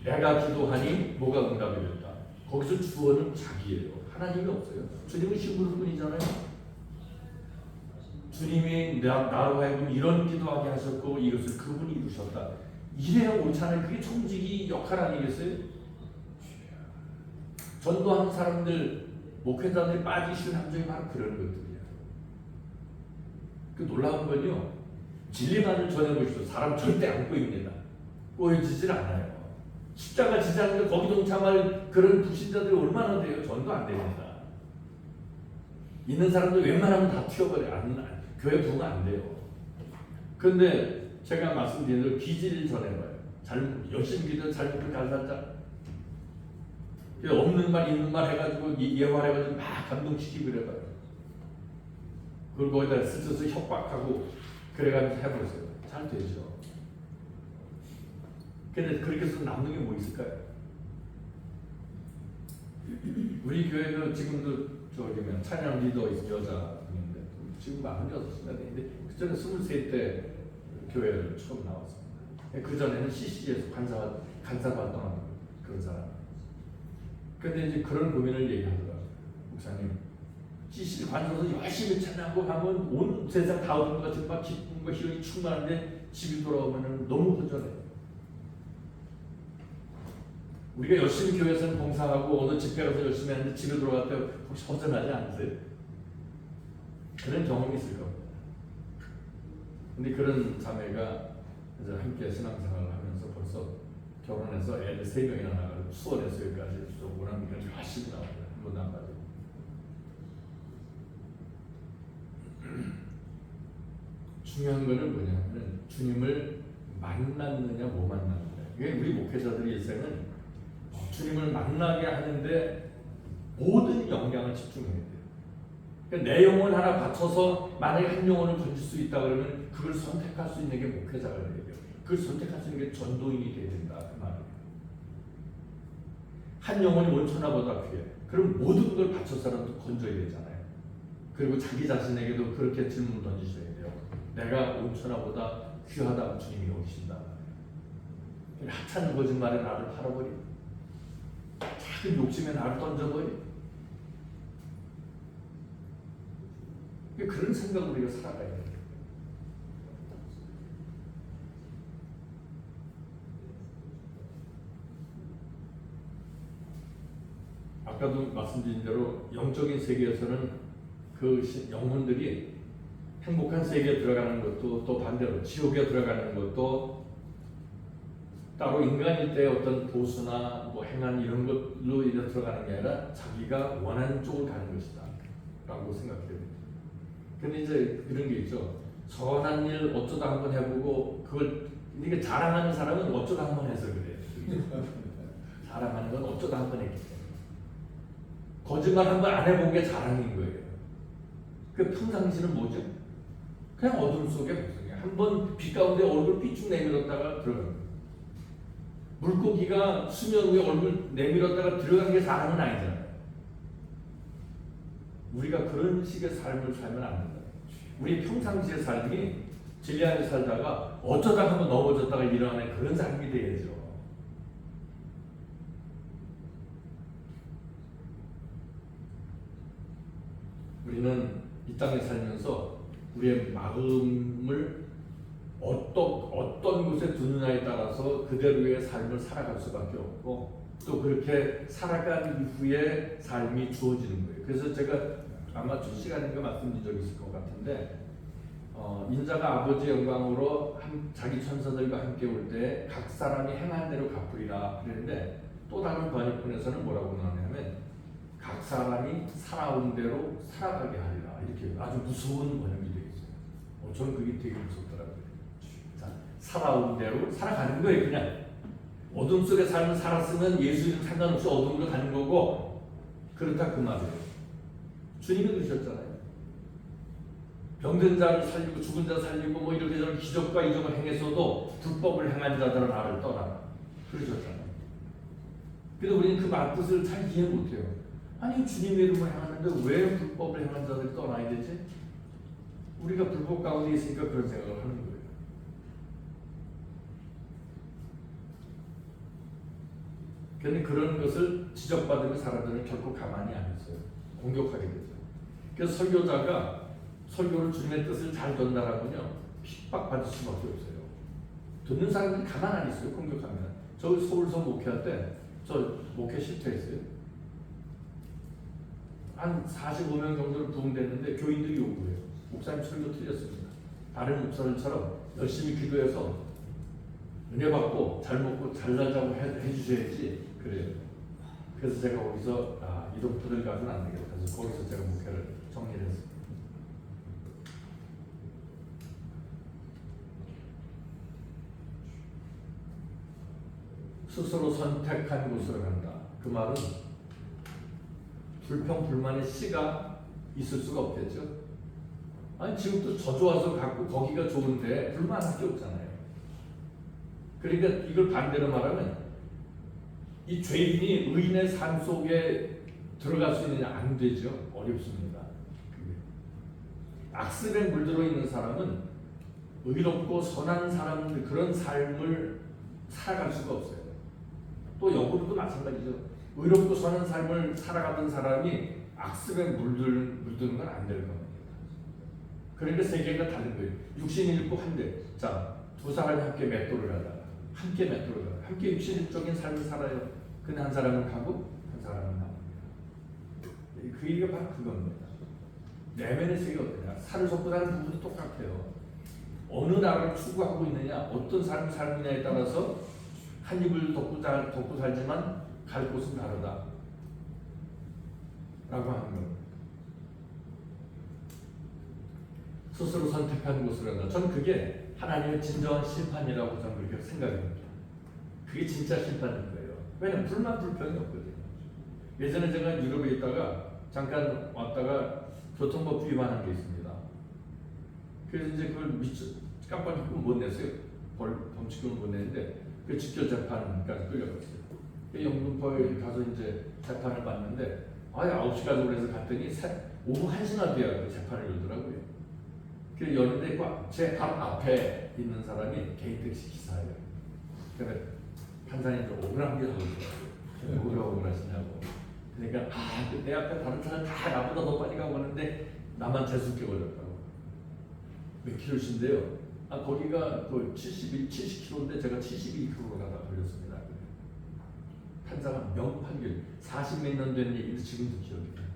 내가 기도하니 뭐가 응답이 됐다. 거기서 주어는 자기예요. 하나님이 없어요. 주님은 신부름뿐이잖아요. 주님이 나로 하여금 이런 기도하게 하셨고 이것을 그분이 이루셨다. 이래야 옳잖아요. 그게 청지기 역할 아니겠어요? 전도하는 사람들 목회자들이 빠지시는 함정이 바로 그런 것들이에요. 그 놀라운 건요. 진리만을 전해보십시오. 사람 절대 안 꼬입니다. 꼬여지질 않아요. 십자가 지지 않는데 거기 동참할 그런 불신자들이 얼마나 돼요? 전도 안 됩니다. 있는 사람들 웬만하면 다 튀어버려요. 교회 부흥 안 돼요. 그런데 제가 말씀드린 대로 기질을 전해봐요. 열심히 기도 잘못을 갈살자. 없는 말 있는 말 해가지고 예화해가지고 막 감동시키고 그래봐요. 그리고 거기다 스스로 협박하고 그래가지고 해보세요. 잘 되죠. 근데 그렇게 해서 남는 게 뭐 있을까요? 우리 교회도 지금도 저기면 찬양 리더 여자 분인데 지금 46살 되는데 그 전에 23때 교회를 처음 나왔습니다. 그 전에는 CC에서 간사 활동하는 그런 사람. 근데 이제 그런 고민을 얘기하더라고요. 목사님, CC 관서서 열심히 찬양하고 하면 온 세상 다 얻은 것 같은 막 기쁨과 희열이 충만한데 집에 돌아오면 너무 허전해요. 우리가 열심히 교회에서는 봉사하고 어느 집회 가서 열심히 하는데 집에 돌아갈 때 혹시 허전하지 않으세요? 그런 경험이 있을 겁니다. 근데 그런 자매가 이제 함께 신앙생활을 하면서 벌써 결혼해서 애들 3명이나 나가고 수원에서 여기까지 오남기가 열심히 나와요. 한 번도 안 빠지고. 중요한 거는 뭐냐면 주님을 만났느냐 못 만났느냐. 이게 우리 목회자들의 일생은 주님을 만나게 하는데 모든 영향을 집중해야 돼요. 그러니까 내 영혼 하나 바쳐서 만약에 한 영혼을 건질 수 있다 그러면 그걸 선택할 수 있는 게 목회자가 돼야 돼요. 그걸 선택할 수 있는 게 전도인이 돼야 된다 그 말이에요. 한 영혼이 온천하보다 귀해. 그럼 모든 걸 바쳐서라도 건져야 되잖아요. 그리고 자기 자신에게도 그렇게 질문을 던지셔야 돼요. 내가 온천하보다 귀하다고 주님이 여기신다. 하찮은 거짓말에 나를 팔아버리고 작은 욕심에 나를 던져버리고 그런 생각으로 우리가 살아가야 돼요. 아까도 말씀드린 대로 영적인 세계에서는 그 영혼들이 행복한 세계에 들어가는 것도 또 반대로 지옥에 들어가는 것도 따로 인간일 때 어떤 보수나 뭐 행한 이런 것로 인해 들어가는 게 아니라 자기가 원하는 쪽을 가는 것이다 라고 생각해요. 근데 이제 그런 게 있죠. 선한 일 어쩌다 한번 해보고 그걸 이게 자랑하는 사람은 어쩌다 한번 해서 그래요. 자랑하는 건 어쩌다 한번 했기 때문에. 거짓말 한번 안 해본 게 자랑인 거예요. 그 평상시는 뭐죠? 그냥 어둠 속에 백성이에요. 한번 빛 가운데 얼굴 삐쭉 내밀었다가 들어갑니다. 물고기가 수면 위에 얼굴 내밀었다가 들어간 게 자랑은 아니잖아요. 우리가 그런 식의 삶을 살면 안 된다. 우리 평상시의 삶이 진리 안에 살다가 어쩌다 한번 넘어졌다가 일어나는 그런 삶이 되야죠. 우리는 이 땅에 살면서 우리의 마음을 어떤 곳에 두느냐에 따라서 그대로의 삶을 살아갈 수밖에 없고 또 그렇게 살아간 이후에 삶이 주어지는 거예요. 그래서 제가 아마 첫 시간인가 말씀드린 적이 있을 것 같은데 인자가 아버지 영광으로 자기 천사들과 함께 올 때 각 사람이 행한 대로 갚으리라 그랬는데 또 다른 번역본에서는 뭐라고 나오냐면 각 사람이 살아온 대로 살아가게 하리라 이렇게 아주 무서운 번역이 되어 있어요. 저는 그게 되게 무섭더라고요. 자, 살아온 대로 살아가는 거예요. 그냥 어둠 속에 삶을 살았으면 예수 이름 상관없이 어둠으로 가는 거고 그렇다 그 말이에요. 주님이 그러셨잖아요. 병든 자를 살리고 죽은 자 살리고 뭐 이렇게 저런 기적과 이적을 행했어도 불법을 행한 자들은 나를 떠나라 그러셨잖아요. 근데 우리는 그 말뜻을 잘 이해 못해요. 아니 주님의 이름을 행하는데 왜 불법을 행한 자들이 떠나야 되지? 우리가 불법 가운데 있으니까 그런 생각을 하는 거예요. 그런데 그런 것을 지적받으면 사람들은 결코 가만히 안 있어요. 공격하게 되죠. 그래서 설교자가 설교를 주님의 뜻을 잘 전달하면요 핍박받을 수밖에 없어요. 듣는 사람들이 가만 안 있어요. 공격하면. 저 서울서 목회할 때 저 목회 실패했어요. 한 45명 정도를 부흥됐는데 교인들이 요구해요. 목사님 설교 틀렸습니다. 다른 목사들처럼 열심히 기도해서 은혜 받고 잘 먹고 잘 살자고 해주셔야지 그래요. 그래서 제가 거기서 이 동포들 가서는 안 되겠다. 그래서 거기서 제가 목회를 정리를 했습니다. 스스로 선택한 곳으로 간다. 그 말은 불평 불만의 씨가 있을 수가 없겠죠. 아니 지금 또 저주 와서 갖고 거기가 좋은데 불만할 게 없잖아요. 그러니까 이걸 반대로 말하면 이 죄인이 의인의 삶 속에 들어갈 수 있느냐 안 되죠. 어렵습니다. 악습에 물들어 있는 사람은 의롭고 선한 사람들 그런 삶을 살아갈 수가 없어요. 또 역으로도 마찬가지죠. 의롭고 선한 삶을 살아가던 사람이 악습에 물드는 건 안 될 겁니다. 그러니까 세계가 다른 거예요. 육신이 잃고 한데 자, 두 사람이 함께 맷돌을 하다가 함께 육신적인 삶을 살아요. 근데 한 사람은 가고 한 사람은 남습니다. 그 얘기가 바로 그겁니다. 내면의 세계가 어떠냐. 살을 섞고 사는 부분도 똑같아요. 어느 나라를 추구하고 있느냐, 어떤 삶을 살느냐에 따라서 한 입을 덮고 살지만 갈 곳은 다르다 라고 하는 겁니다. 스스로 선택한 곳으로 간다. 저는 그게 하나님의 진정한 심판이라고 저는 그렇게 생각합니다. 그게 진짜 심판인 거예요. 왜냐면 불만 불평이 없거든요. 예전에 제가 유럽에 있다가 잠깐 왔다가 교통법 위반한 게 있습니다. 그래서 이제 그걸 깜빡 잊고 못 냈어요. 범칙금을 못 냈는데 그 직결 재판까지 끌려갔어요. 영등포에 가서 이제 재판을 받는데 9시 가서 그래서 갔더니 오후 1시나 돼야 그 재판을 열더라고요. 그 여는데 제 밥 앞에 있는 사람이 개인 택시 기사예요. 그래 판사님도 억울한 게 하더라고요. 왜 억울하시냐고. 그러니까 내 앞에 다른 사람 다 나보다 더 빨리 가고 가는데 나만 재수없게 걸렸다고. 몇 킬로신데요? 거기가 그 70km인데 제가 72km로 가다 걸렸습니다. 판사가 명판결 40몇 년 된 얘기도 지금도 기억이 나요.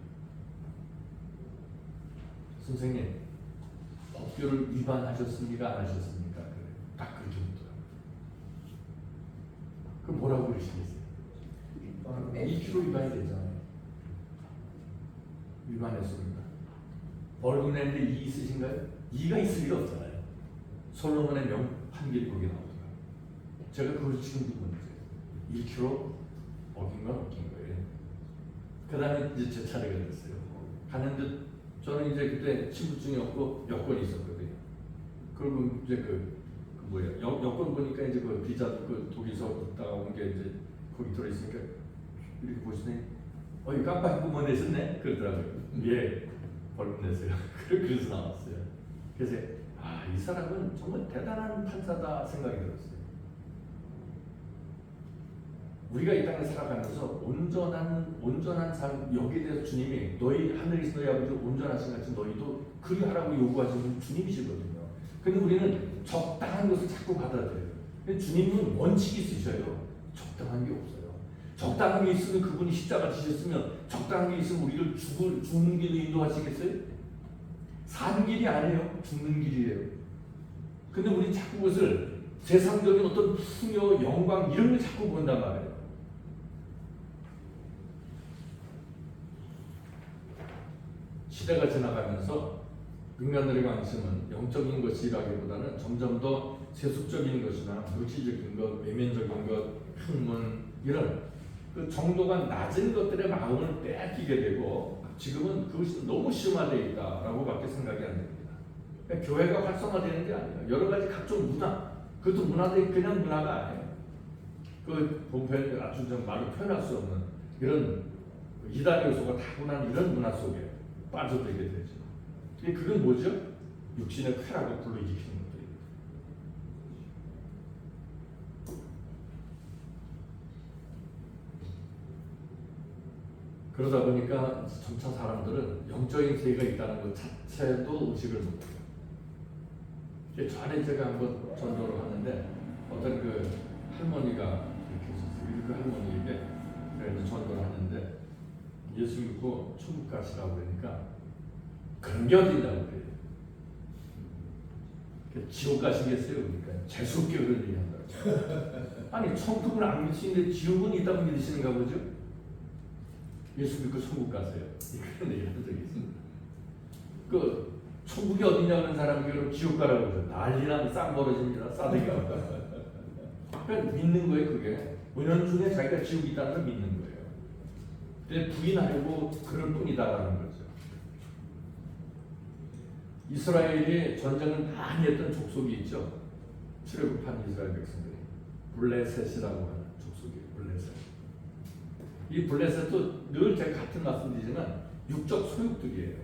선생님 법규를 위반하셨습니까? 안 하셨습니까? 그래. 딱 그렇게 묻더라고요. 뭐라고 그러시겠어요? 2kg 위반이 되잖아요. 위반했습니다. 벌금 내는데 2 있으신가요? 2가 있을 리가 없잖아요. 솔로몬의 명 판결이 거기에 나오더라고요. 제가 그걸 지금 듣고 있어요. 1kg 어긴 건 어긴 거예요. 그 다음에 이제 제 차례가 됐어요. 가는데 저는 이제 그때 신분증이 없고 여권이 있었거든요. 그리고 이제 여권 보니까 이제 그 비자 그 독일서 있다가 온 게 이제 거기 들어있으니까 이렇게 보시더니 이거 깜빡 잊고 뭐 내셨네? 그러더라고요. 예, 벌금 내세요. 그래서 나왔어요. 그래서 이 사람은 정말 대단한 판사다 생각이 들었어요. 우리가 이 땅에 살아가면서 온전한 삶, 여기에 대해서 주님이 너희 하늘에서 너희 아버지 온전하신 같이 너희도 그리하라고 요구하시는 주님이시거든요. 근데 우리는 적당한 것을 자꾸 받아들여요. 근데 주님은 원칙이 있으셔요. 적당한 게 없어요. 적당한 게 있으면 그분이 십자가 지셨으면 적당한 게 있으면 우리를 죽는 길로 인도하시겠어요? 사는 길이 아니에요. 죽는 길이에요. 근데 우리 자꾸 그것을 세상적인 어떤 풍요, 영광 이런 걸 자꾸 본단 말이에요. 시대가 지나가면서 인간들의 관심은 영적인 것이라기보다는 점점 더 세속적인 것이나 물질적인 것, 외면적인 것, 학문 이런 그 정도가 낮은 것들의 마음을 빼앗기게 되고 지금은 그것이 너무 심화되어 있다라고 밖에 생각이 안 됩니다. 그러니까 교회가 활성화되는 게 아니에요. 여러 가지 각종 문화, 그것도 문화들이 그냥 문화가 아니에요. 그 본표현 아주 좀 말로 표현할 수 없는 이런 이단 요소가 타고난 이런 문화 속에 빠져들게 되죠. 그건 뭐죠? 육신의 쾌락을 불러일으키는 것들입니다. 그러다 보니까 점차 사람들은 영적인 세계가 있다는 것 자체도 의식을 못해요. 전에 제가 한번 전도를 하는데 어떤 그 할머니가 이렇게 있었어요. 그 할머니에게 제가 전도를 하는데 예수 믿고 천국 가시라고 그러니까 그런 게 어딨냐고 그래요. 지옥 가시겠어요? 그러니까 재수없게 그런 얘기 한다고. 아니 천국은 안 믿으시는데 지옥은 있다고 믿으시는가 보죠? 예수 믿고 천국 가세요. 그런 얘기를 한 적이 있습니다. 그 천국이 어디냐는 사람이 그럼 지옥 가라고 그러죠. 난리나면 쌍 벌어집니다. 싸대기가. 그러니까 믿는 거예요 그게. 은연중에 자기가 지옥이 있다는 걸 믿는 거예요. 근데 부인하려고 그럴 뿐이다라는 거죠. 이스라엘이 전쟁을 많이 했던 족속이 있죠. 출애굽한 이스라엘 백성들이 블레셋이라고 하는 족속이에요. 블레셋. 이 블레셋도 늘 제가 같은 말씀드리지만 육적 소육들이에요.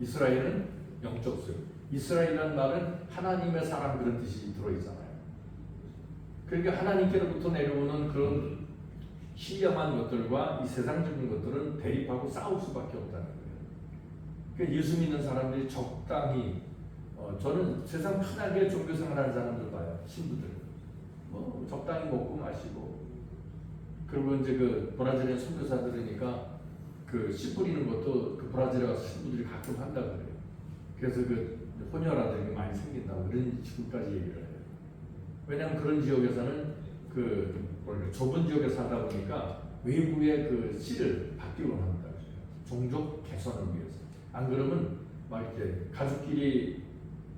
이스라엘은 영적 소육. 이스라엘이라는 말은 하나님의 사람 그런 뜻이 들어있잖아요. 그러니까 하나님께로부터 내려오는 그런 신령한 것들과 이 세상적인 것들은 대립하고 싸울 수밖에 없다는 거예요. 그러니까 예수 믿는 사람들이 적당히 저는 세상 편하게 종교 생활하는 사람들 봐요. 신부들 뭐 적당히 먹고 마시고 그리고 이제 그 브라질의 선교사 들으니까 그 씨 뿌리는 것도 그 브라질에 가서 신부들이 가끔 한다고 그래요. 그래서 그 혼혈아들이 많이 생긴다고 그런 식으로까지 얘기를 해요. 왜냐하면 그런 지역에서는 그 좁은 지역에 살다 보니까 외부의 그 씨를 받기로 합니다. 종족 개선을 위해서. 안 그러면 막 이렇게 가족끼리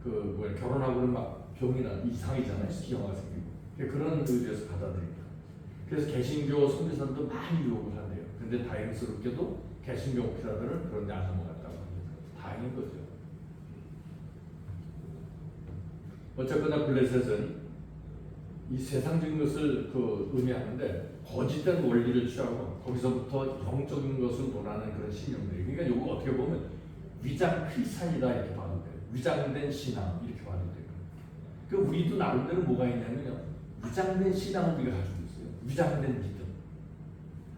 결혼하고는 막 병이나 이상이잖아요. 기형아가 생기고. 그런 의미에서 받아들입니다. 그래서 개신교 선교사들도 많이 유혹을 한대요. 근데 다행스럽게도 개신교 목사들은 그런 데 안 넘어갔다고 합니다. 다행인 거죠. 어쨌거나 블레셋은 이 세상적인 것을 의미하는데 거짓된 원리를 취하고 거기서부터 영적인 것을 논하는 그런 신념들이. 그러니까 이거 어떻게 보면 위장 크리스찬이다 이렇게 봐도 돼요. 위장된 신앙 이렇게 봐도 돼요. 그 우리도 나름대로 뭐가 있냐면요. 위장된 신앙을 우리가 가지고 있어요. 위장된 믿음.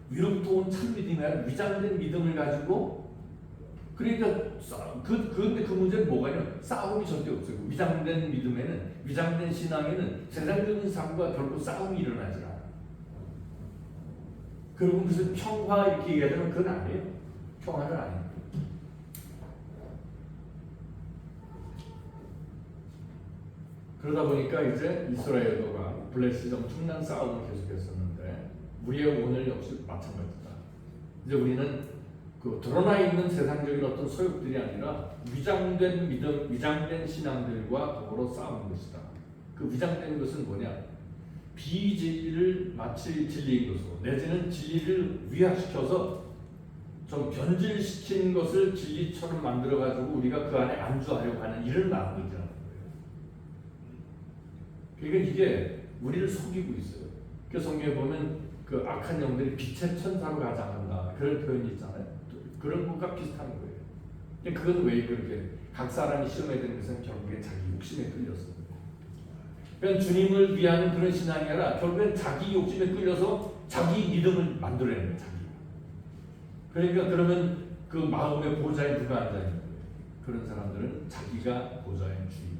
위로부터 온 참 믿음이 아니라 위장된 믿음을 가지고 그러니까 근데 그 문제는 뭐가냐? 싸움이 절대 없어요. 위장된 믿음에는 위장된 신앙에는 세상적인 삶과 결코 싸움이 일어나지 않아요. 그리고 무슨 평화 이렇게 얘기하자면 그건 아니에요. 평화는 아니에요. 그러다 보니까 이제 이스라엘과 블레셋이 엄청난 싸움을 계속했었는데 우리의 오늘 역시 마찬가지다. 이제 우리는 그 드러나 있는 세상적인 어떤 소욕들이 아니라 위장된 믿음, 위장된 신앙들과 더불어 싸우는 것이다. 그 위장된 것은 뭐냐? 비진리를 마치 진리인 것으로 내지는 진리를 위화시켜서 좀 변질시킨 것을 진리처럼 만들어가지고 우리가 그 안에 안주하려고 하는 일을 만들자는 거예요. 그러니까 이게 우리를 속이고 있어요. 그 성경에 보면 그 악한 영들이 빛의 천사로 가장한다 그런 표현이 있잖아요. 그런 것과 비슷한 거예요. 근데 그건 왜 그렇게 각 사람이 시험해야 되는 것은 결국엔 자기 욕심에 끌렸어요. 그러니까 주님을 위한 그런 신앙이 아니라 결국엔 자기 욕심에 끌려서 자기 믿음을 만들어내는 거예요. 자기. 그러니까 그러면 그 마음의 보좌에 누가 앉아 있는 거예요? 그런 사람들은 자기가 보좌의 주인.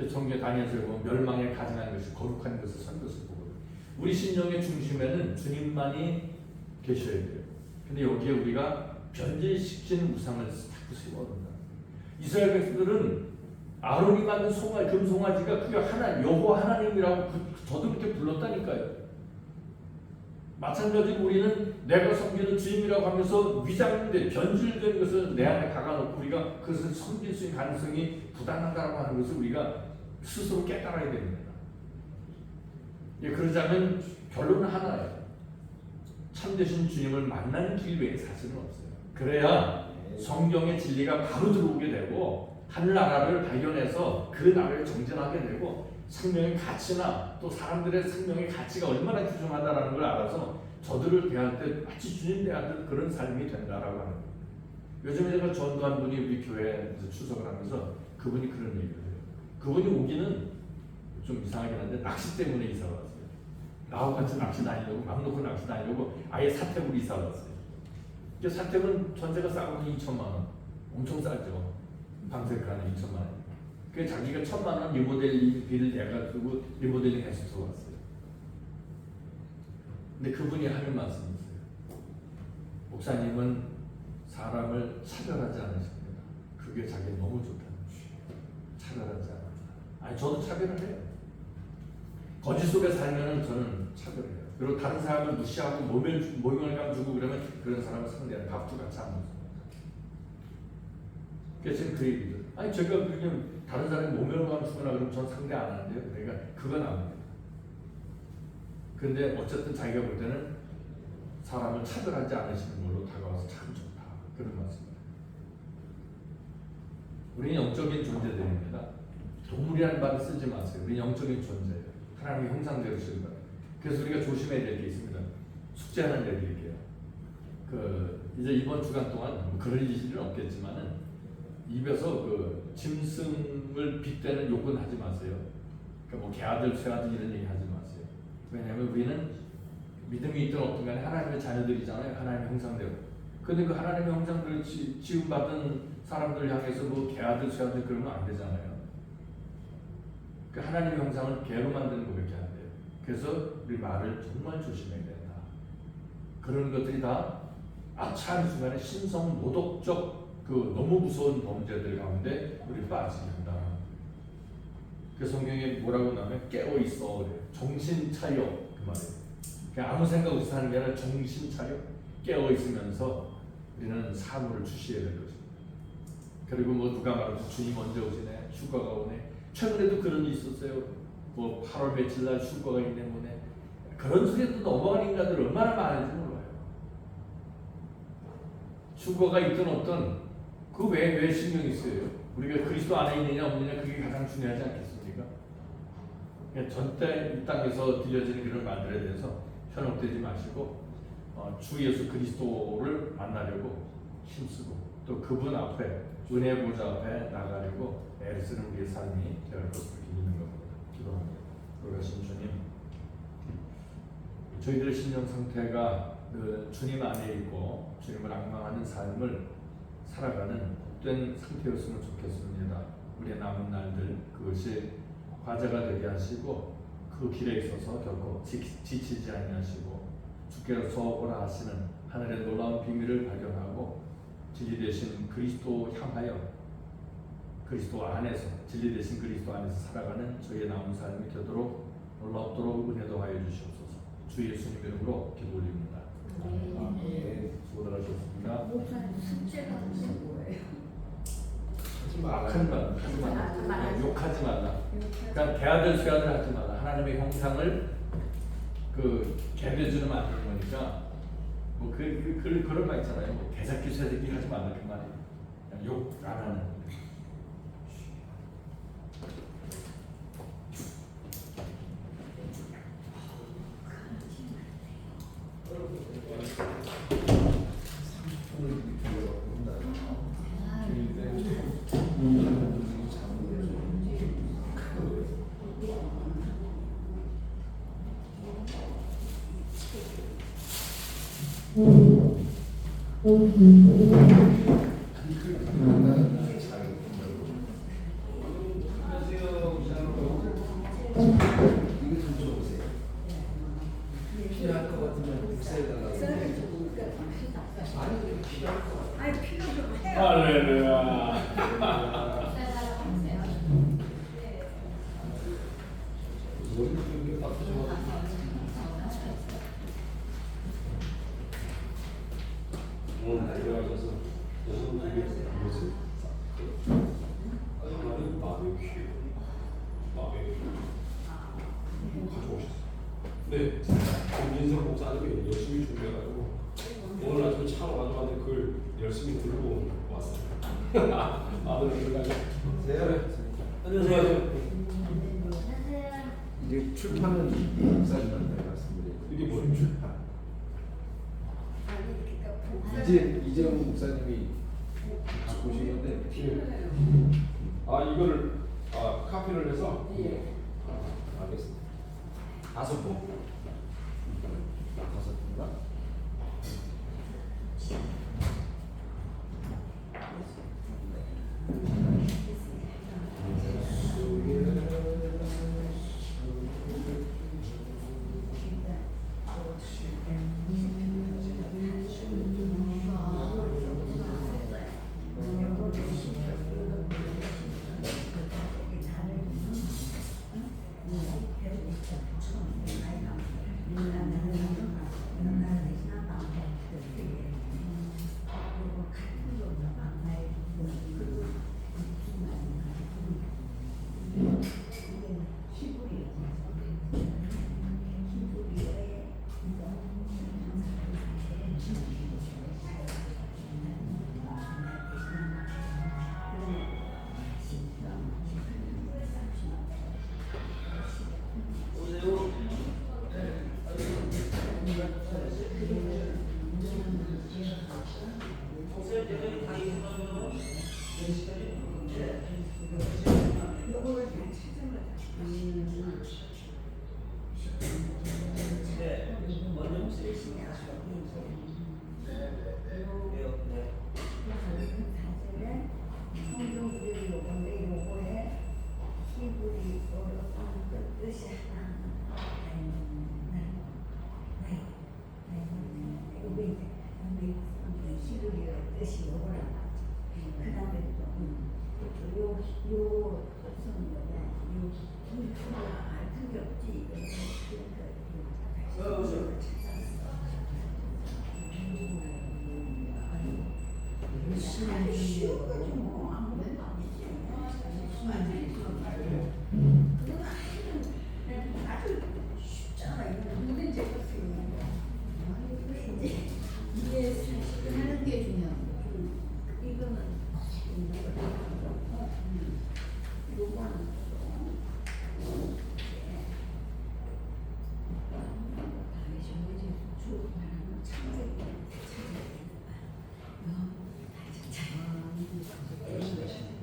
성경 다니엘서에 보면 멸망에 가증한 것이 거룩한 것을 선 것을 보거든요. 우리 신령의 중심에는 주님만이 계셔야 돼요. 근데 여기에 우리가 변질시킨 우상을 자꾸 세워둔다. 이스라엘 백성들은 아론이 만든 송아지, 금송아지가 그게 여호와 하나님이라고 저도 그렇게 불렀다니까요. 마찬가지로 우리는 내가 섬기는 주님이라고 하면서 위장된 변질된 것을 내 안에 박아놓고 우리가 그것을 섬길 수 있는 가능성이 부당하다고 하는 것을 우리가 스스로 깨달아야 됩니다. 예, 그러자면 결론은 하나예요. 참되신 주님을 만나는 길 외에 사실은 없어요. 그래야 성경의 진리가 바로 들어오게 되고 하늘나라를 발견해서 그 나라를 정진하게 되고 생명의 가치나 또 사람들의 생명의 가치가 얼마나 귀중하다는 걸 알아서 저들을 대할 때 마치 주님 대하듯 그런 삶이 된다라고 하는 거예요. 요즘에 제가 전도한 분이 우리 교회에 출석을 하면서 그분이 그런 얘기를 해요. 그분이 오기는 좀 이상하긴 한데 낚시 때문에 이사 왔어요. 나하고 같이 낚시 다니려고 맘 놓고 낚시 다니려고 아예 사택으로 이사 왔어요. 사택은 전세가 싸고 2천만 원, 엄청 싸죠. 방세가는 2천만 원. 그 자기가 1,000만 원 리모델링비를 내가지고 리모델링해서 들어왔어요. 근데 그분이 하는 말씀이 있어요. 목사님은 사람을 차별하지 않으십니다. 그게 자기 너무 좋다는 거예요. 차별하지 않아. 아니 저도 차별을 해요. 거짓 속에 살면은 저는 차별해요. 그리고 다른 사람을 무시하고 모멸감 주고 그러면 그런 사람을 상대하는 밥도 같이 안 먹습니다. 그래서 지금 그 얘기죠. 아니 제가 그냥 다른 사람이 모멸감 주거나 그러면 전 상대 안 하는데요. 그러니까 그건 아닙니다. 근데 어쨌든 자기가 볼 때는 사람을 차별하지 않으시는 걸로 다가와서 참 좋다. 그런 말씀입니다. 우리는 영적인 존재들입니다. 동물이라는 말을 쓰지 마세요. 우리는 영적인 존재예요. 하나님의 형상대로 쓰는 거예요. 그래서 우리가 조심해야 될 게 있습니다. 숙제 하나 내드릴게요. 이제 이번 주간 동안 뭐 그럴 일은 없겠지만은 입에서 그 짐승을 빗대는 욕은 하지 마세요. 그러니까 뭐 개아들, 쇠아들 이런 얘기 하지 마세요. 왜냐하면 우리는 믿음이 있든 없든 간에 하나님의 자녀들이잖아요. 하나님의 형상대로. 근데 그 하나님의 형상대로 지음받은 사람들 향해서 뭐 개아들, 쇠아들 그러면 안 되잖아요. 그 하나님의 형상을 개로 만드는 것밖에 안 돼요. 그래서 우리 말을 정말 조심해야 된다. 그런 것들이 다 아차한 순간에 신성 모독적 그 너무 무서운 범죄들 가운데 우리 빠지게 한다. 그 성경에 뭐라고 나오면 깨어 있어. 정신 차려 그 말이에요. 그냥 아무 생각 없이 사는 게 아니라 정신 차려 깨어 있으면서 우리는 사물을 주시해야 될 것입니다. 그리고 뭐 누가 말하면 주님 언제 오시네, 휴가가 오네. 최근에도 그런 일이 있었어요. 뭐 8월 며칠 날 휴가가 있네 뭐네. 그런 소리도 넘어가는 인간들 얼마나 많은지 몰라요. 휴가가 있든 없든 그 왜 신경이 쓰여요? 우리가 그리스도 안에 있느냐 없느냐 그게 가장 중요하지 않겠습니까? 전때 이 땅에서 들려지는 그런 말들에 대해서 현혹되지 마시고 주 예수 그리스도를 만나려고 힘쓰고 또 그분 앞에 은혜 보좌 앞에 나가려고 애를 쓰는 우리의 삶이 될 것을 믿는 겁니다. 기도합니다. 그러신 주님, 저희들의 신령 상태가 그 주님 안에 있고 주님을 앙망하는 삶을 살아가는 복된 상태였으면 좋겠습니다. 우리의 남은 날들 그것이 과제가 되게 하시고 그 길에 있어서 결코 지치지 아니하시고 주께서 오라 하시는 하늘의 놀라운 비밀을 발견하고 진리 되신 그리스도 향하여 그리스도 안에서 진리 되신 그리스도 안에서 살아가는 저희의 남은 삶이 되도록 놀랍도록 은혜도 하여 주시옵소서. 주 예수님 이름으로 기도 올립니다. 아멘. 수고들 하셨습니다. 목사님 숙제가 무슨 거예요? 악한 말 하지 말라. 욕하지 말라. 그러니까 개아들 수야들 하지 말라. 하나님의 형상을 그 개돼지로 만드는 거니까 뭐 그런 말 있잖아요. 뭐 개새끼 쇠새끼 하지 말라 그 말이에요. 그냥 욕 안 하는. 필요할 것 같으면 복사해달라고. 아니 필요 좀 해요. 할렐루야. 오늘 들어가셔서 여성분이 뭐지? 아줌마는 바베큐 가져오셨어요. 네, 민석 목사님이 열심히 준비해가지고 오늘 아침에 차로 가져왔는데 그걸 열심히 들고 왔어요. 아들은 들어가요. 안녕하세요. 이제 출판은 목사님한테 말씀드려요. 이게 뭐예요? 출판. 아니 그러니까 이재용 목사님이 갖고 오신 건데 아 이거를 카피를 해서 알겠습니다. 5번.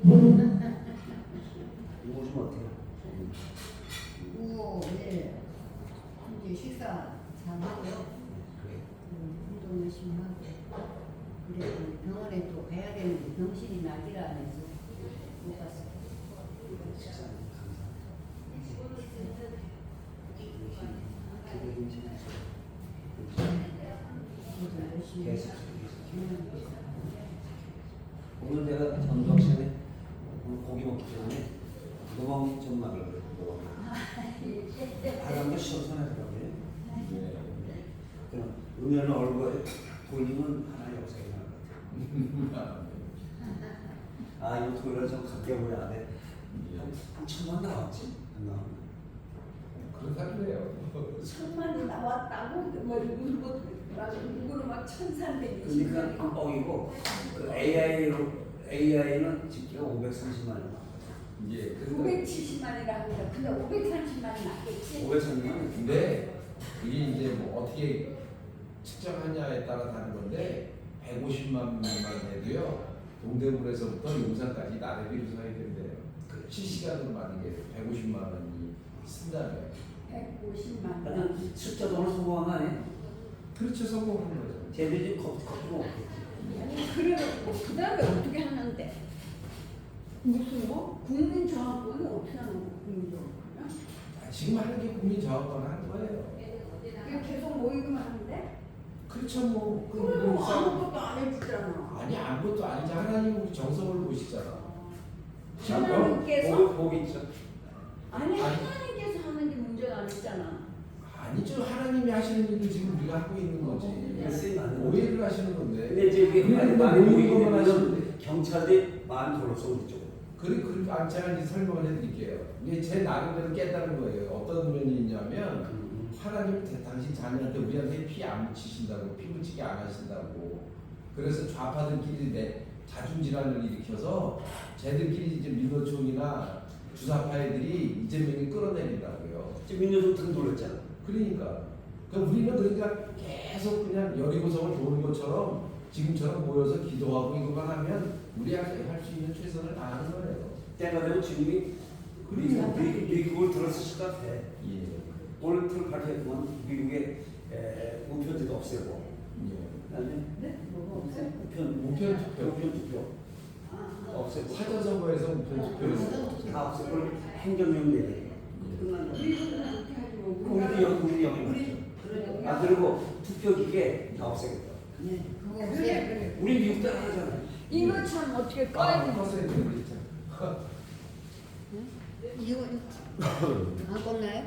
5분가? 이거 좀 어때요? 네. 이제 식사 잘 하고요. 운동 열심히 하고. 그래 병원에 또 가야 되는데 병실이 낙이라 해서 못 갔어요. 오늘 내가 전덕신에 고기 은혜는 얼굴에 돌리면 하나의 역사가 나는 것 같아요. 아 이거 토요일에 좀 감겨보야 돼. 한 1000만 나왔지? 안 나왔나? 그렇다고요. 천만이 나왔다고 뭐 누구로 막 1320만 그러니까 한 뻥이고 그 AI는 집계가 530만 원. 이제 970만이라 합니다. 근데 530만이 낫겠지? 530만 원. 근데 이게 이제 뭐 어떻게 측정하냐에 따라 다른 건데 150만만 돼도요 동대문에서부터 용산까지 나래비로 사야 된대요. 실시간으로 만약에 150만 원이 쓴다면 150만. 하여튼 숫자 돈을 성공한 거 아니에요? 그렇죠 성공한 거죠. 쟤들이 걱정 없겠지. 아니 그래놓고 그 다음에 어떻게 하는데? 무슨 뭐 국민정화권은 어떻게 하는 거? 국민정화권은? 지금 하는 게 국민정화권 하는 거예요. 이게 계속 모이기만 하는데? 그렇죠 뭐. 그래도 아무것도 안 해주잖아. 아니 아무것도 아니지 하나님 우리 정성을 보시잖아. 하나님께서 복이 있죠. 아니 하나님께서 하는 게 문제가 아니잖아. 아니죠 하나님이 하시는 일을 지금 우리가 하고 있는 거지. 오해를 하시는 건데. 근데 이제 이게 우리는 많이 모이는 모이게 것만 되면 하시는데. 경찰들이 많이 돌아서 우리 쪽으로. 그래 제가 이제 설명을 해드릴게요. 이게 제 나름대로 깨달은 거예요. 어떤 면이 있냐면 하나님 당신 자녀한테 우리한테 피 안 묻히신다고 피 묻히게 안 하신다고. 그래서 좌파들끼리 자중질환을 일으켜서 쟤들끼리 이제 민노총이나 주사파애들이 이재명이 끌어내린다고요. 지금 민주당 등 돌렸잖아. 그러니까 우리는 그러니까 계속 그냥 여리고성을 도는 것처럼 지금처럼 모여서 기도하고 이것만 하면 우리한테 할 수 있는 최선을 다하는 거예요. 때가 되면 주님이 미국을 들어서실 것 같아. 예. 오늘 발표했구만 미국의 우편제도 없애고 예. 그다음에 네? 뭐가 없어요? 우편 투표. 없애고 사전 선거에서 우편 투표를 다 없애고 행정령 내리 끝난 거야. 우리는 그렇게 하지 뭐. 우리 영이 아 그리고 투표 기계 다 없애겠다. 네, 그거 없애야 우리 미국 따라하잖아. 이거 참 어떻게 꺼야 되는 컸어야 되는데 진짜. 이거 안 껐나요?